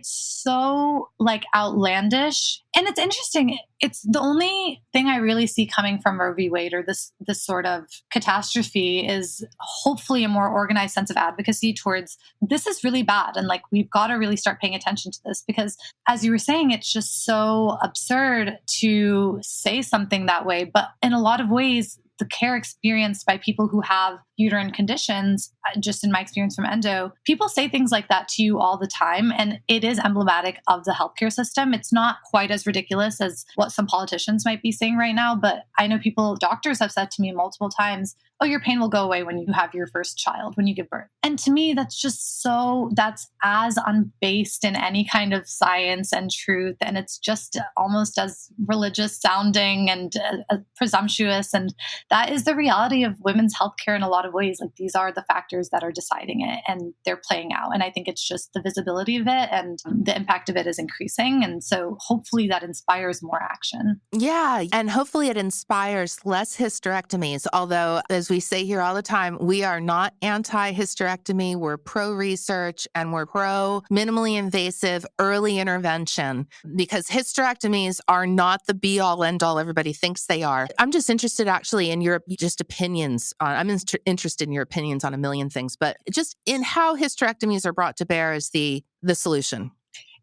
so like outlandish. And it's interesting. It's the only thing I really see coming from Roe v. Wade or this sort of catastrophe is hopefully a more organized sense of advocacy towards this is really bad. And like we've got to really start paying attention to this because as you were saying, it's just so absurd to say something that way. But in a lot of ways, the care experienced by people who have uterine conditions, just in my experience from endo, people say things like that to you all the time. And it is emblematic of the healthcare system. It's not quite as ridiculous as what some politicians might be saying right now. But I know doctors have said to me multiple times, oh, your pain will go away when you have your first child, when you give birth. And to me, that's as unbased in any kind of science and truth. And it's just almost as religious sounding and presumptuous. And that is the reality of women's healthcare in a lot of ways. Like these are the factors that are deciding it and they're playing out. And I think it's just the visibility of it and the impact of it is increasing. And so hopefully that inspires more action. Yeah. And hopefully it inspires less hysterectomies. Although, as we say here all the time, we are not anti-hysterectomy. We're pro-research and we're pro-minimally invasive early intervention because hysterectomies are not the be-all, end-all everybody thinks they are. I'm just interested actually in your just opinions. I'm interested in your opinions on a million things, but just in how hysterectomies are brought to bear as the solution.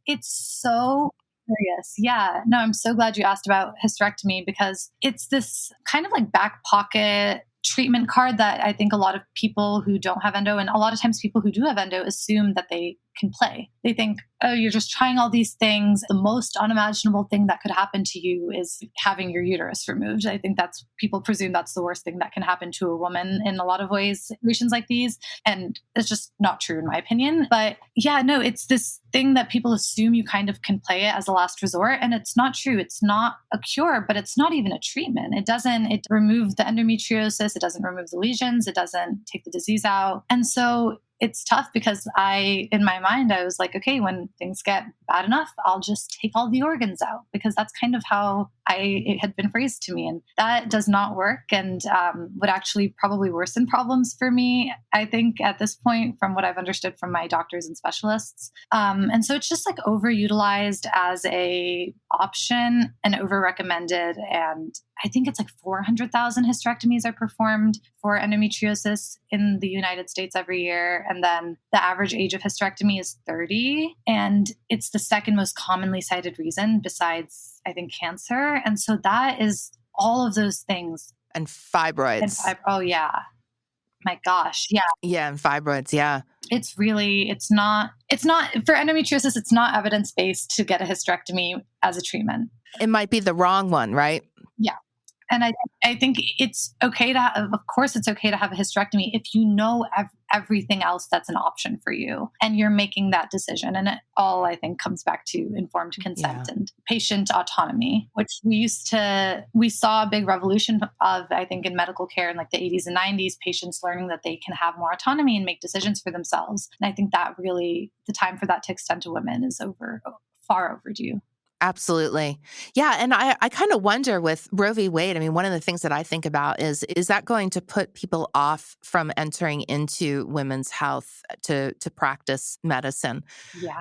It's so curious. Yeah. No, I'm so glad you asked about hysterectomy because it's this kind of like back pocket treatment card that I think a lot of people who don't have endo and a lot of times people who do have endo assume that they can play. They think, oh, you're just trying all these things. The most unimaginable thing that could happen to you is having your uterus removed. I think people presume that's the worst thing that can happen to a woman in a lot of ways, situations like these. And it's just not true in my opinion. But yeah, no, it's this thing that people assume you kind of can play it as a last resort. And it's not true. It's not a cure, but it's not even a treatment. It removes the endometriosis. It doesn't remove the lesions. It doesn't take the disease out. And so it's tough because in my mind, I was like, okay, when things get bad enough, I'll just take all the organs out because that's kind of how it had been phrased to me. And that does not work and would actually probably worsen problems for me, I think, at this point, from what I've understood from my doctors and specialists. And so it's just like overutilized as a option and over-recommended. And I think it's like 400,000 hysterectomies are performed for endometriosis in the United States every year. And then the average age of hysterectomy is 30. And it's the second most commonly cited reason besides, I think, cancer. And so that is all of those things. And fibroids. Oh, yeah. My gosh. Yeah. Yeah. And fibroids. Yeah. it's not for endometriosis, it's not evidence-based to get a hysterectomy as a treatment. It might be the wrong one, right? Yeah. And I think it's okay to have, of course, it's okay to have a hysterectomy if you know everything else that's an option for you and you're making that decision. And it all, I think, comes back to informed consent and patient autonomy, which we saw a big revolution of, I think, in medical care in like the 80s and 90s, patients learning that they can have more autonomy and make decisions for themselves. And I think that really, the time for that to extend to women is far overdue. Absolutely. Yeah. And I kind of wonder with Roe v. Wade, I mean, one of the things that I think about is that going to put people off from entering into women's health to practice medicine? Yeah,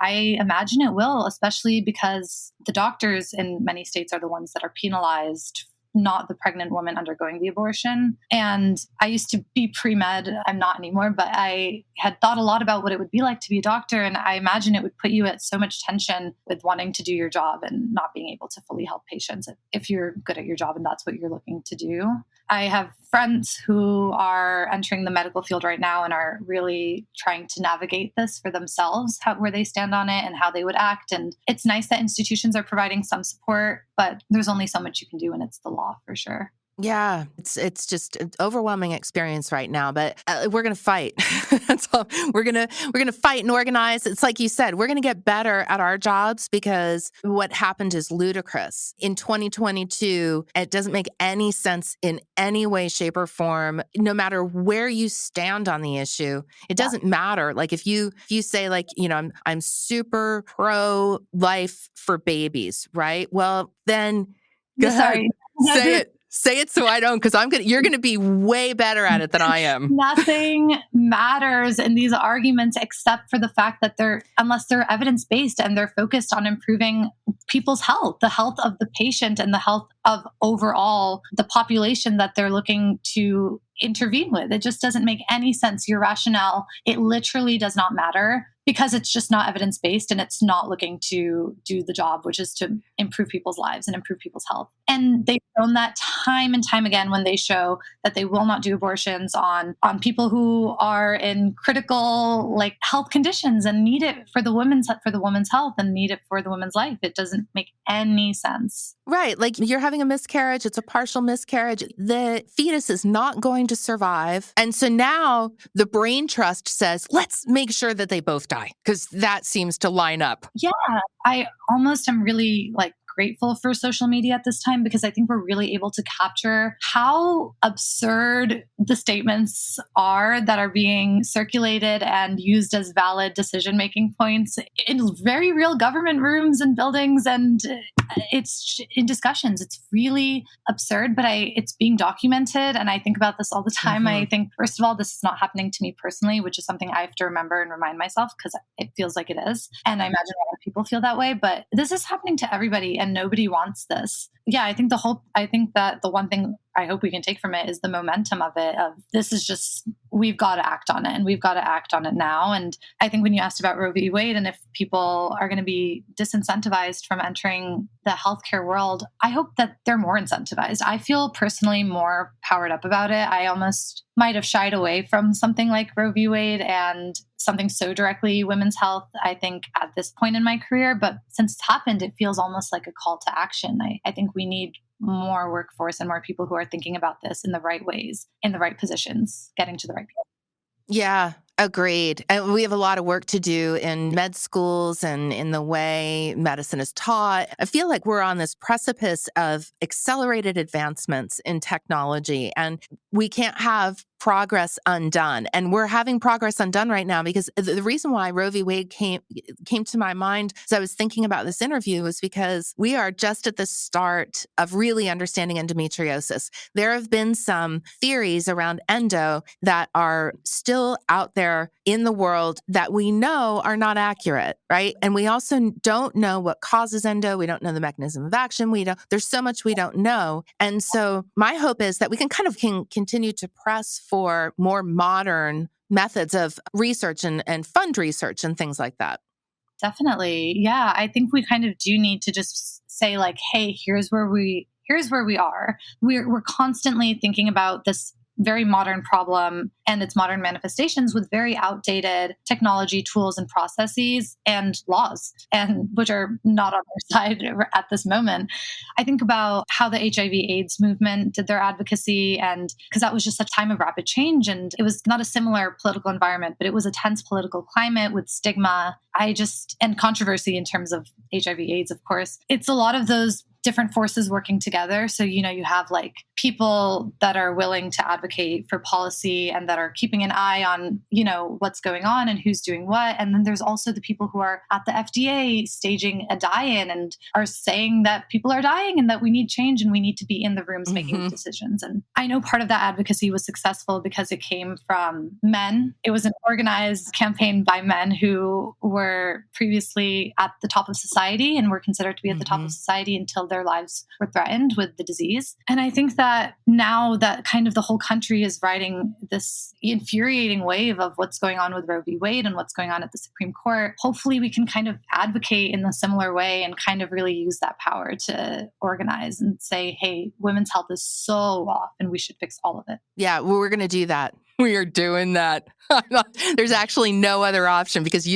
I imagine it will, especially because the doctors in many states are the ones that are penalized, not the pregnant woman undergoing the abortion. And I used to be pre-med. I'm not anymore, but I had thought a lot about what it would be like to be a doctor. And I imagine it would put you at so much tension with wanting to do your job and not being able to fully help patients if you're good at your job and that's what you're looking to do. I have friends who are entering the medical field right now and are really trying to navigate this for themselves, where they stand on it and how they would act. And it's nice that institutions are providing some support, but there's only so much you can do, and it's the law for sure. Yeah, it's just an overwhelming experience right now, but we're going to fight. That's all. We're going to fight and organize. It's like you said, we're going to get better at our jobs because what happened is ludicrous. In 2022, it doesn't make any sense in any way, shape, or form, no matter where you stand on the issue. It doesn't matter. Like if you say like, I'm super pro life for babies, right? Well, then go ahead. Say it. Say it so I don't, because you're going to be way better at it than I am. Nothing matters in these arguments except for the fact that unless they're evidence-based and they're focused on improving people's health, the health of the patient and the health of overall the population that they're looking to intervene with. It just doesn't make any sense. Your rationale, it literally does not matter because it's just not evidence-based and it's not looking to do the job, which is to improve people's lives and improve people's health. And they've shown that time and time again when they show that they will not do abortions on people who are in critical like health conditions and need it for the women's health and need it for the women's life. It doesn't make any sense. Right. Like you're having a miscarriage. It's a partial miscarriage. The fetus is not going to survive. And so now the brain trust says, let's make sure that they both die because that seems to line up. Yeah. I almost am really grateful for social media at this time because I think we're really able to capture how absurd the statements are that are being circulated and used as valid decision-making points in very real government rooms and buildings. And it's in discussions. It's really absurd, but it's being documented. And I think about this all the time. Mm-hmm. I think, first of all, this is not happening to me personally, which is something I have to remember and remind myself because it feels like it is. And I imagine a lot of people feel that way, but this is happening to everybody and nobody wants this. Yeah, I think that the one thing I hope we can take from it is the momentum of it, of this is just, we've got to act on it and we've got to act on it now. And I think when you asked about Roe v. Wade and if people are going to be disincentivized from entering the healthcare world, I hope that they're more incentivized. I feel personally more powered up about it. I almost might have shied away from something like Roe v. Wade and something so directly women's health, I think, at this point in my career. But since it's happened, it feels almost like a call to action. I think we need more workforce and more people who are thinking about this in the right ways, in the right positions, getting to the right people. Yeah, agreed. And we have a lot of work to do in med schools and in the way medicine is taught. I feel like we're on this precipice of accelerated advancements in technology, and we can't have progress undone. And we're having progress undone right now because the reason why Roe v. Wade came to my mind as I was thinking about this interview was because we are just at the start of really understanding endometriosis. There have been some theories around endo that are still out there in the world that we know are not accurate, right? And we also don't know what causes endo. We don't know the mechanism of action. There's so much we don't know. And so my hope is that we can continue to press for more modern methods of research and fund research and things like that. Definitely. Yeah. I think we kind of do need to just say hey, here's where we are. We're constantly thinking about this very modern problem and its modern manifestations with very outdated technology, tools, and processes and laws, and which are not on their side at this moment. I think about how the HIV/AIDS movement did their advocacy, and because that was just a time of rapid change, and it was not a similar political environment, but it was a tense political climate with stigma. And controversy in terms of HIV/AIDS, of course. It's a lot of those different forces working together. So, you have like people that are willing to advocate for policy and that are keeping an eye on, what's going on and who's doing what. And then there's also the people who are at the FDA staging a die-in and are saying that people are dying and that we need change and we need to be in the rooms making decisions. And I know part of that advocacy was successful because it came from men. It was an organized campaign by men who were previously at the top of society and were considered to be at the top of society until their lives were threatened with the disease. And I think that now that kind of the whole country is riding this infuriating wave of what's going on with Roe v. Wade and what's going on at the Supreme Court, hopefully we can kind of advocate in a similar way and kind of really use that power to organize and say, hey, women's health is so off and we should fix all of it. Yeah, well, we're going to do that. We are doing that. There's actually no other option because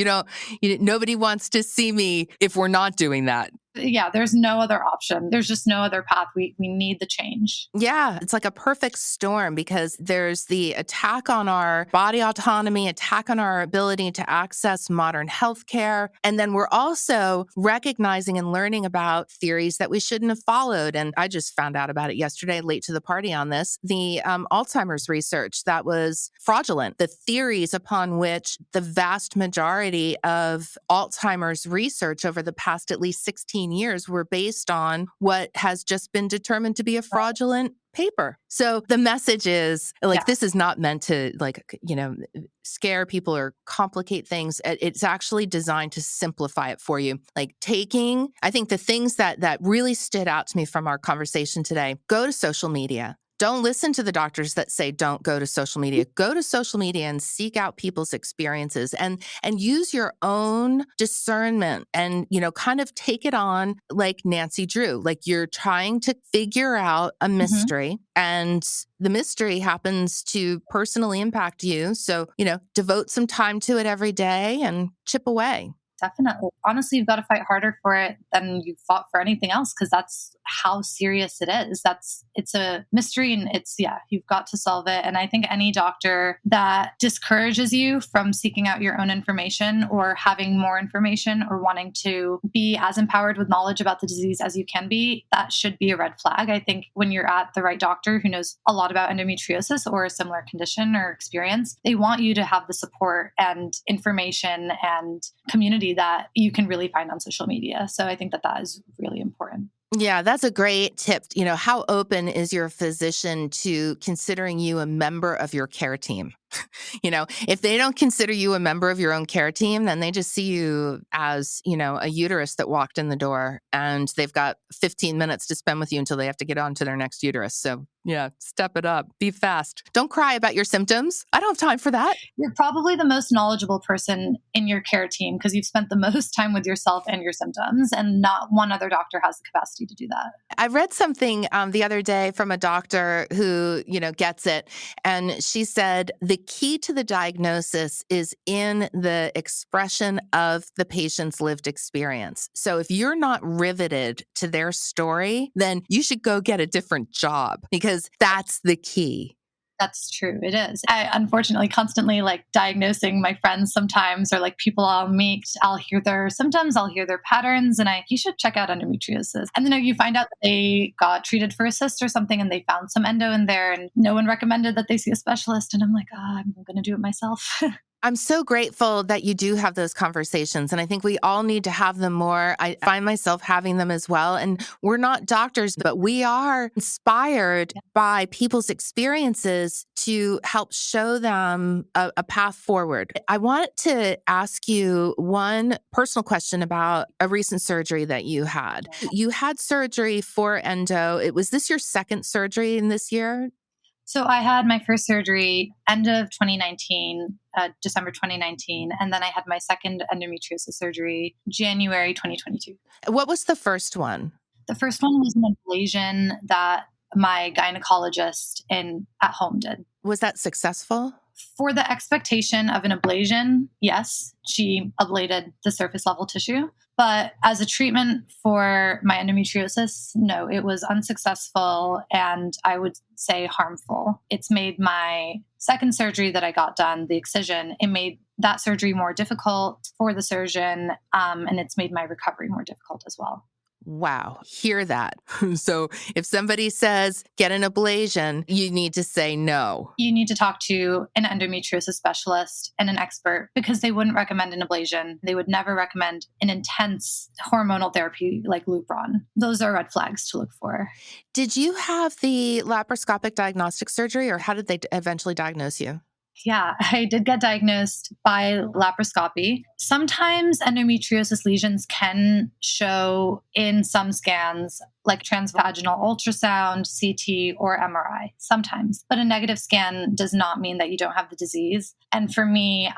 nobody wants to see me if we're not doing that. Yeah, there's no other option. There's just no other path. We need the change. Yeah, it's like a perfect storm because there's the attack on our body autonomy, attack on our ability to access modern healthcare. And then we're also recognizing and learning about theories that we shouldn't have followed. And I just found out about it yesterday, late to the party on this, the Alzheimer's research that was fraudulent, the theories upon which the vast majority of Alzheimer's research over the past at least 16 years were based on what has just been determined to be a fraudulent paper. So the message is this is not meant to scare people or complicate things. It's actually designed to simplify it for you. I think the things that really stood out to me from our conversation today, go to social media. Don't listen to the doctors that say don't go to social media. Go to social media and seek out people's experiences and use your own discernment and, kind of take it on like Nancy Drew. Like you're trying to figure out a mystery and the mystery happens to personally impact you. So, devote some time to it every day and chip away. Definitely. Honestly, you've got to fight harder for it than you've fought for anything else because that's how serious it is. It's a mystery and you've got to solve it. And I think any doctor that discourages you from seeking out your own information or having more information or wanting to be as empowered with knowledge about the disease as you can be, that should be a red flag. I think when you're at the right doctor who knows a lot about endometriosis or a similar condition or experience, they want you to have the support and information and community that you can really find on social media. So I think that is really important. Yeah, that's a great tip. How open is your physician to considering you a member of your care team? If they don't consider you a member of your own care team, then they just see you as, a uterus that walked in the door and they've got 15 minutes to spend with you until they have to get on to their next uterus. So yeah, step it up, be fast. Don't cry about your symptoms. I don't have time for that. You're probably the most knowledgeable person in your care team because you've spent the most time with yourself and your symptoms, and not one other doctor has the capacity to do that. I read something the other day from a doctor who, gets it. And she said, the key to the diagnosis is in the expression of the patient's lived experience. So if you're not riveted to their story, then you should go get a different job because that's the key. That's true. It is. I unfortunately constantly diagnosing my friends sometimes, or people I'll meet, I'll hear their symptoms, I'll hear their patterns, and you should check out endometriosis. And then you find out that they got treated for a cyst or something and they found some endo in there and no one recommended that they see a specialist. And I'm like, I'm going to do it myself. I'm so grateful that you do have those conversations. And I think we all need to have them more. I find myself having them as well. And we're not doctors, but we are inspired by people's experiences to help show them a path forward. I want to ask you one personal question about a recent surgery that you had. You had surgery for endo. Was this your second surgery in this year? So I had my first surgery end of 2019, December 2019, and then I had my second endometriosis surgery January 2022. What was the first one? The first one was an ablation that my gynecologist at home did. Was that successful? For the expectation of an ablation, yes, she ablated the surface level tissue. But as a treatment for my endometriosis, no, it was unsuccessful and I would say harmful. It's made my second surgery that I got done, the excision, it made that surgery more difficult for the surgeon, and it's made my recovery more difficult as well. Wow. Hear that. So if somebody says get an ablation, you need to say no. You need to talk to an endometriosis specialist and an expert because they wouldn't recommend an ablation. They would never recommend an intense hormonal therapy like Lupron. Those are red flags to look for. Did you have the laparoscopic diagnostic surgery, or how did they eventually diagnose you? Yeah, I did get diagnosed by laparoscopy. Sometimes endometriosis lesions can show in some scans, like transvaginal ultrasound, CT, or MRI, sometimes. But a negative scan does not mean that you don't have the disease. And for me,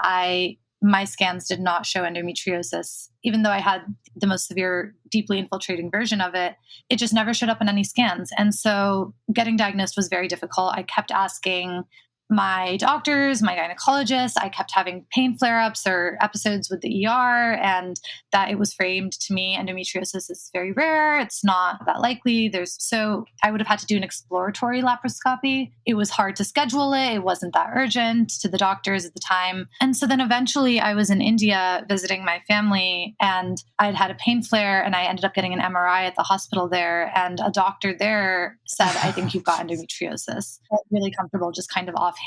my scans did not show endometriosis. Even though I had the most severe, deeply infiltrating version of it, it just never showed up in any scans. And so getting diagnosed was very difficult. I kept asking my doctors, my gynecologist, I kept having pain flare-ups or episodes with the ER, and that it was framed to me, endometriosis is very rare. It's not that likely. So I would have had to do an exploratory laparoscopy. It was hard to schedule it. It wasn't that urgent to the doctors at the time. And so then eventually I was in India visiting my family, and I'd had a pain flare, and I ended up getting an MRI at the hospital there. And a doctor there said, I think you've got endometriosis. I felt really comfortable just kind of offhand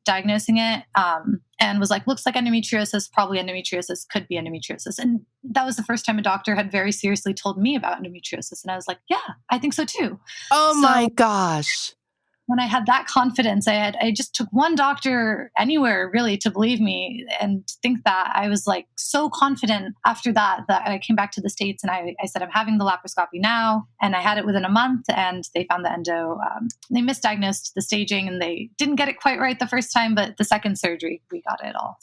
diagnosing it, and was like, looks like endometriosis, probably endometriosis, could be endometriosis. And that was the first time a doctor had very seriously told me about endometriosis. And I was like, yeah, I think so too. Oh my gosh. When I had that confidence, I just took one doctor anywhere really to believe me and think that. I was like so confident after that I came back to the States and I said, I'm having the laparoscopy now. And I had it within a month and they found the endo. They misdiagnosed the staging and they didn't get it quite right the first time, but the second surgery, we got it all.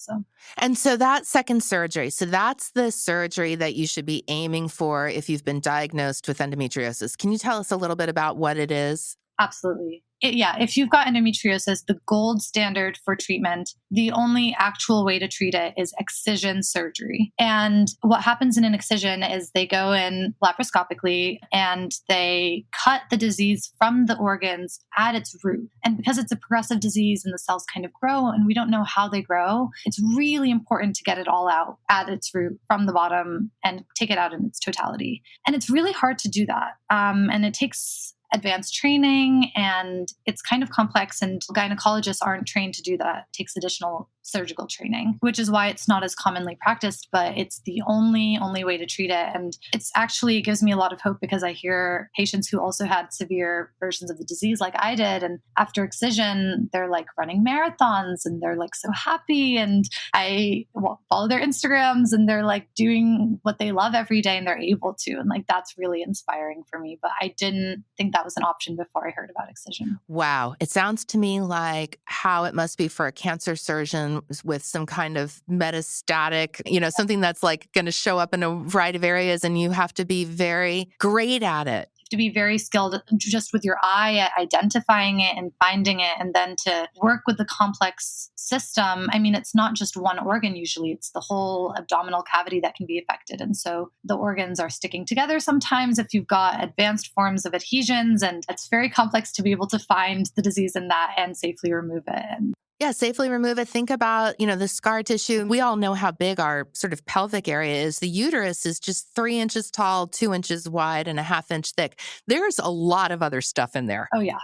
And so that second surgery, so that's the surgery that you should be aiming for if you've been diagnosed with endometriosis. Can you tell us a little bit about what it is? Absolutely. If you've got endometriosis, the gold standard for treatment, the only actual way to treat it is excision surgery. And what happens in an excision is they go in laparoscopically and they cut the disease from the organs at its root. And because it's a progressive disease and the cells kind of grow and we don't know how they grow, it's really important to get it all out at its root from the bottom and take it out in its totality. And it's really hard to do that. And it takes advanced training and it's kind of complex and gynecologists aren't trained to do that. It takes additional surgical training, which is why it's not as commonly practiced, but it's the only way to treat it. And it's actually gives me a lot of hope because I hear patients who also had severe versions of the disease like I did. And after excision, they're like running marathons and they're like so happy. And I follow their Instagrams and they're like doing what they love every day and they're able to. And like, that's really inspiring for me. But I didn't think that was an option before I heard about excision. Wow. It sounds to me like how it must be for a cancer surgeon with some kind of metastatic, something that's like going to show up in a variety of areas and you have to be very great at it. To be very skilled just with your eye at identifying it and finding it, and then to work with the complex system. I mean, it's not just one organ usually, it's the whole abdominal cavity that can be affected. And so the organs are sticking together sometimes if you've got advanced forms of adhesions, and it's very complex to be able to find the disease in that and safely remove it. Yeah, safely remove it. Think about, the scar tissue. We all know how big our sort of pelvic area is. The uterus is just 3 inches tall, 2 inches wide, and a half inch thick. There's a lot of other stuff in there. Oh, yeah.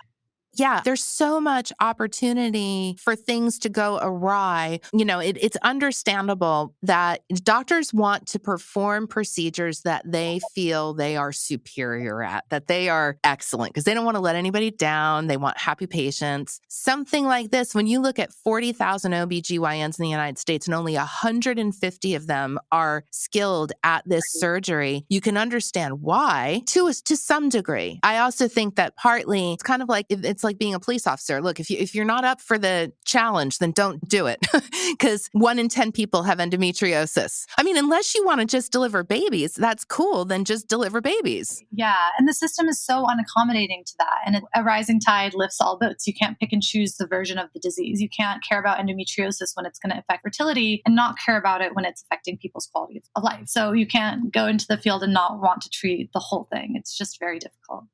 Yeah, there's so much opportunity for things to go awry. It's understandable that doctors want to perform procedures that they feel they are superior at, that they are excellent, because they don't want to let anybody down. They want happy patients. Something like this, when you look at 40,000 OBGYNs in the United States and only 150 of them are skilled at this surgery, you can understand why to some degree. I also think that partly it's kind of like, it's like being a police officer. Look, if you're not up for the challenge, then don't do it. Because 1 in 10 people have endometriosis. I mean, unless you want to just deliver babies, that's cool. Then just deliver babies. Yeah. And the system is so unaccommodating to that. And a rising tide lifts all boats. You can't pick and choose the version of the disease. You can't care about endometriosis when it's going to affect fertility and not care about it when it's affecting people's quality of life. So you can't go into the field and not want to treat the whole thing. It's just very difficult.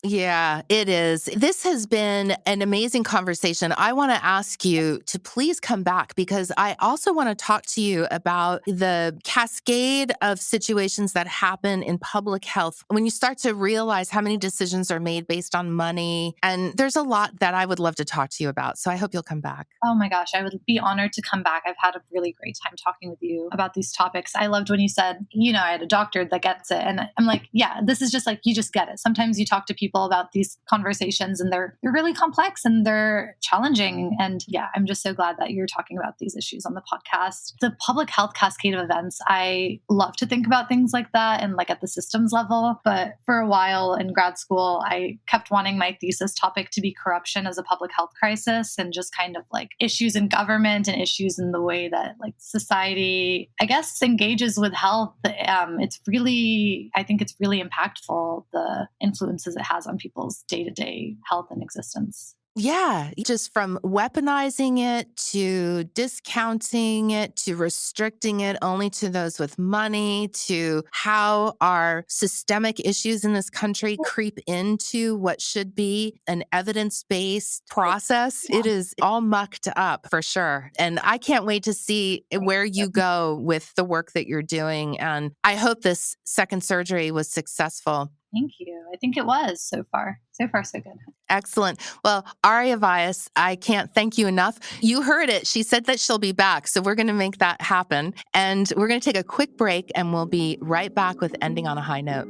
Yeah, it is. This has been an amazing conversation. I want to ask you to please come back because I also want to talk to you about the cascade of situations that happen in public health when you start to realize how many decisions are made based on money. And there's a lot that I would love to talk to you about. So I hope you'll come back. Oh my gosh, I would be honored to come back. I've had a really great time talking with you about these topics. I loved when you said, I had a doctor that gets it. And I'm like, yeah, this is just like, you just get it. Sometimes you talk to people about these conversations and they're really complex and they're challenging. And yeah, I'm just so glad that you're talking about these issues on the podcast. The public health cascade of events, I love to think about things like that and like at the systems level. But for a while in grad school, I kept wanting my thesis topic to be corruption as a public health crisis and just kind of like issues in government and issues in the way that like society, I guess, engages with health. I think it's really impactful, the influences it has on people's day-to-day health and existence. Yeah, just from weaponizing it to discounting it to restricting it only to those with money to how our systemic issues in this country creep into what should be an evidence-based process. It is all mucked up for sure. And I can't wait to see where you go with the work that you're doing. And I hope this second surgery was successful. Thank you. I think it was so far. So far, so good. Excellent. Well, Aria Vyas, I can't thank you enough. You heard it. She said that she'll be back. So we're going to make that happen. And we're going to take a quick break and we'll be right back with Ending on a High Note.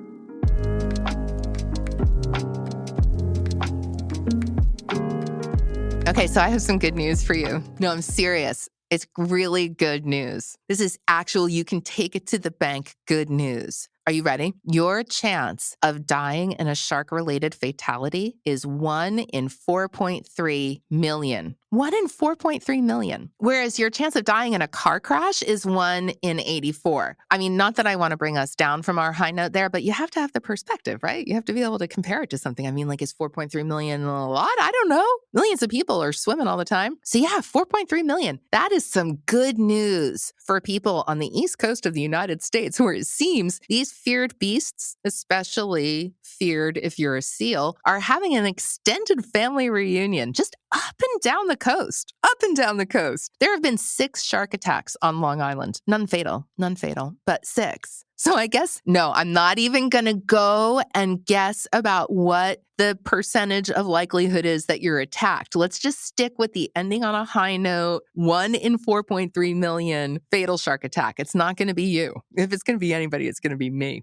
Okay, so I have some good news for you. No, I'm serious. It's really good news. This is actual, you can take it to the bank good news. Are you ready? Your chance of dying in a shark-related fatality is 1 in 4.3 million. 1 in 4.3 million. Whereas your chance of dying in a car crash is 1 in 84. I mean, not that I want to bring us down from our high note there, but you have to have the perspective, right? You have to be able to compare it to something. I mean, like, is 4.3 million a lot? I don't know. Millions of people are swimming all the time. So yeah, 4.3 million. That is some good news for people on the East Coast of the United States, where it seems these feared beasts, especially feared if you're a seal, are having an extended family reunion just up and down the coast. Up and down the coast. There have been 6 shark attacks on Long Island. None fatal, but 6. So I guess, no, I'm not even going to go and guess about what the percentage of likelihood is that you're attacked. Let's just stick with the ending on a high note, 1 in 4.3 million fatal shark attack. It's not going to be you. If it's going to be anybody, it's going to be me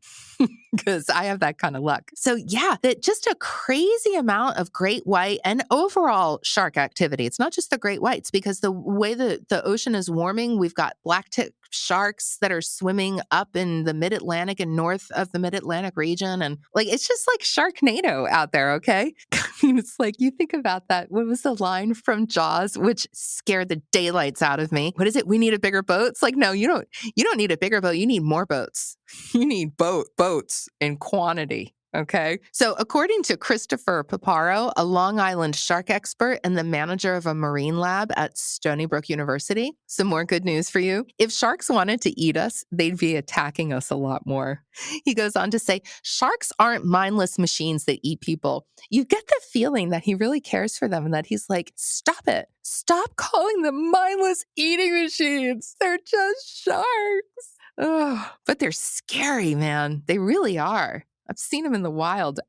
because I have that kind of luck. So yeah, that just a crazy amount of great white and overall shark activity. It's not just the great whites because the way the ocean is warming, we've got black-tip sharks that are swimming up in the mid-Atlantic and north of the mid-Atlantic region. And like, it's just like Sharknado out there, okay? I mean, it's like, you think about that. What was the line from Jaws, which scared the daylights out of me? What is it? We need a bigger boat? It's like, no, you don't need a bigger boat. You need more boats. You need boats in quantity. Okay. So according to Christopher Paparo, a Long Island shark expert and the manager of a marine lab at Stony Brook University, some more good news for you. If sharks wanted to eat us, they'd be attacking us a lot more. He goes on to say, sharks aren't mindless machines that eat people. You get the feeling that he really cares for them and that he's like, stop it. Stop calling them mindless eating machines. They're just sharks. Oh, but they're scary, man. They really are. I've seen them in the wild.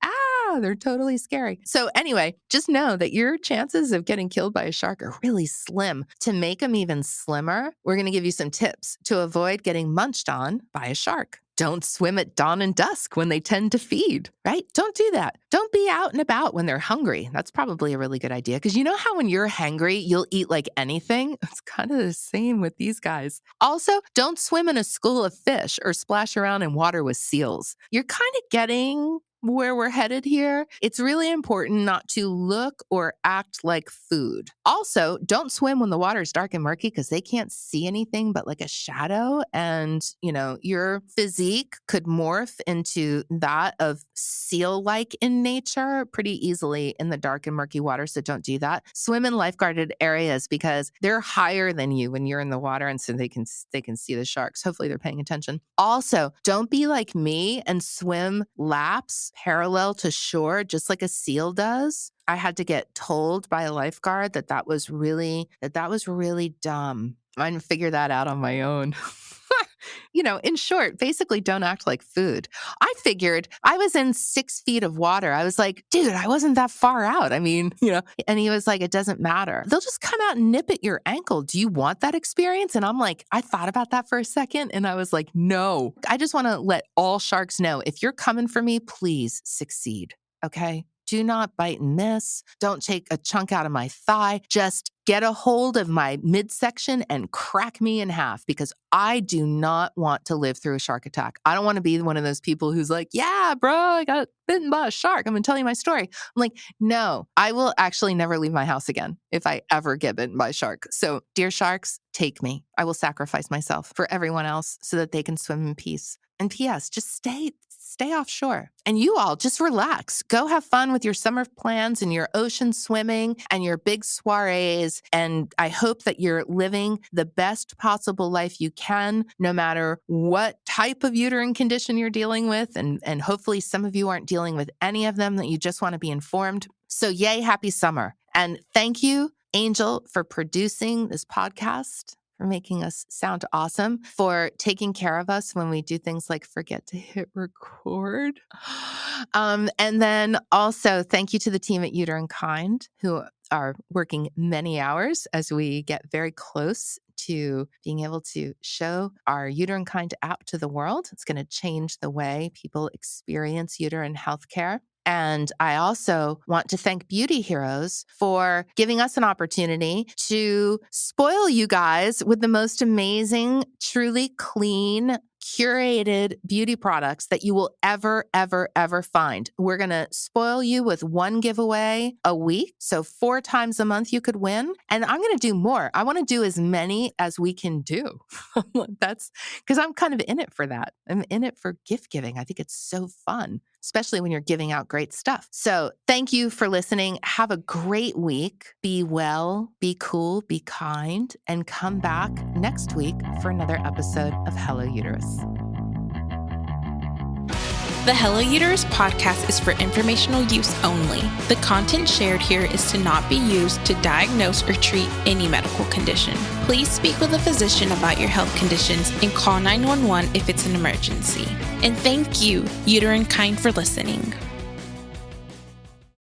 They're totally scary. So anyway, just know that your chances of getting killed by a shark are really slim. To make them even slimmer, we're going to give you some tips to avoid getting munched on by a shark. Don't swim at dawn and dusk when they tend to feed, right? Don't do that. Don't be out and about when they're hungry. That's probably a really good idea because you know how when you're hungry, you'll eat like anything? It's kind of the same with these guys. Also, don't swim in a school of fish or splash around in water with seals. You're kind of getting where we're headed here, it's really important not to look or act like food. Also, don't swim when the water is dark and murky because they can't see anything but like a shadow. And, your physique could morph into that of seal-like in nature pretty easily in the dark and murky water. So don't do that. Swim in lifeguarded areas because they're higher than you when you're in the water. And so they can see the sharks. Hopefully they're paying attention. Also, don't be like me and swim laps parallel to shore, just like a seal does. I had to get told by a lifeguard that was really dumb. I didn't figure that out on my own. In short, basically don't act like food. I figured I was in 6 feet of water. I was like, dude, I wasn't that far out. I mean, and he was like, it doesn't matter. They'll just come out and nip at your ankle. Do you want that experience? And I'm like, I thought about that for a second and I was like, no, I just want to let all sharks know if you're coming for me, please succeed. Okay. Do not bite and miss. Don't take a chunk out of my thigh. Just get a hold of my midsection and crack me in half because I do not want to live through a shark attack. I don't want to be one of those people who's like, yeah, bro, I got bitten by a shark. I'm going to tell you my story. I'm like, no, I will actually never leave my house again if I ever get bitten by a shark. So dear sharks, take me. I will sacrifice myself for everyone else so that they can swim in peace. And P.S., just stay offshore. And you all just relax. Go have fun with your summer plans and your ocean swimming and your big soirees. And I hope that you're living the best possible life you can, no matter what type of uterine condition you're dealing with. And hopefully some of you aren't dealing with any of them, that you just want to be informed. So yay, happy summer. And thank you, Angel, for producing this podcast, for making us sound awesome, for taking care of us when we do things like forget to hit record. And then also thank you to the team at Uterinekind who are working many hours as we get very close to being able to show our Uterinekind app to the world. It's going to change the way people experience uterine healthcare. And I also want to thank Beauty Heroes for giving us an opportunity to spoil you guys with the most amazing, truly clean, curated beauty products that you will ever, ever, ever find. We're going to spoil you with one giveaway a week. So 4 times a month you could win. And I'm going to do more. I want to do as many as we can do. That's because I'm kind of in it for that. I'm in it for gift giving. I think it's so fun, especially when you're giving out great stuff. So thank you for listening. Have a great week. Be well, be cool, be kind, and come back next week for another episode of Hello Uterus. The Hello Uterus podcast is for informational use only. The content shared here is to not be used to diagnose or treat any medical condition. Please speak with a physician about your health conditions and call 911 if it's an emergency. And thank you, Uterinekind, for listening.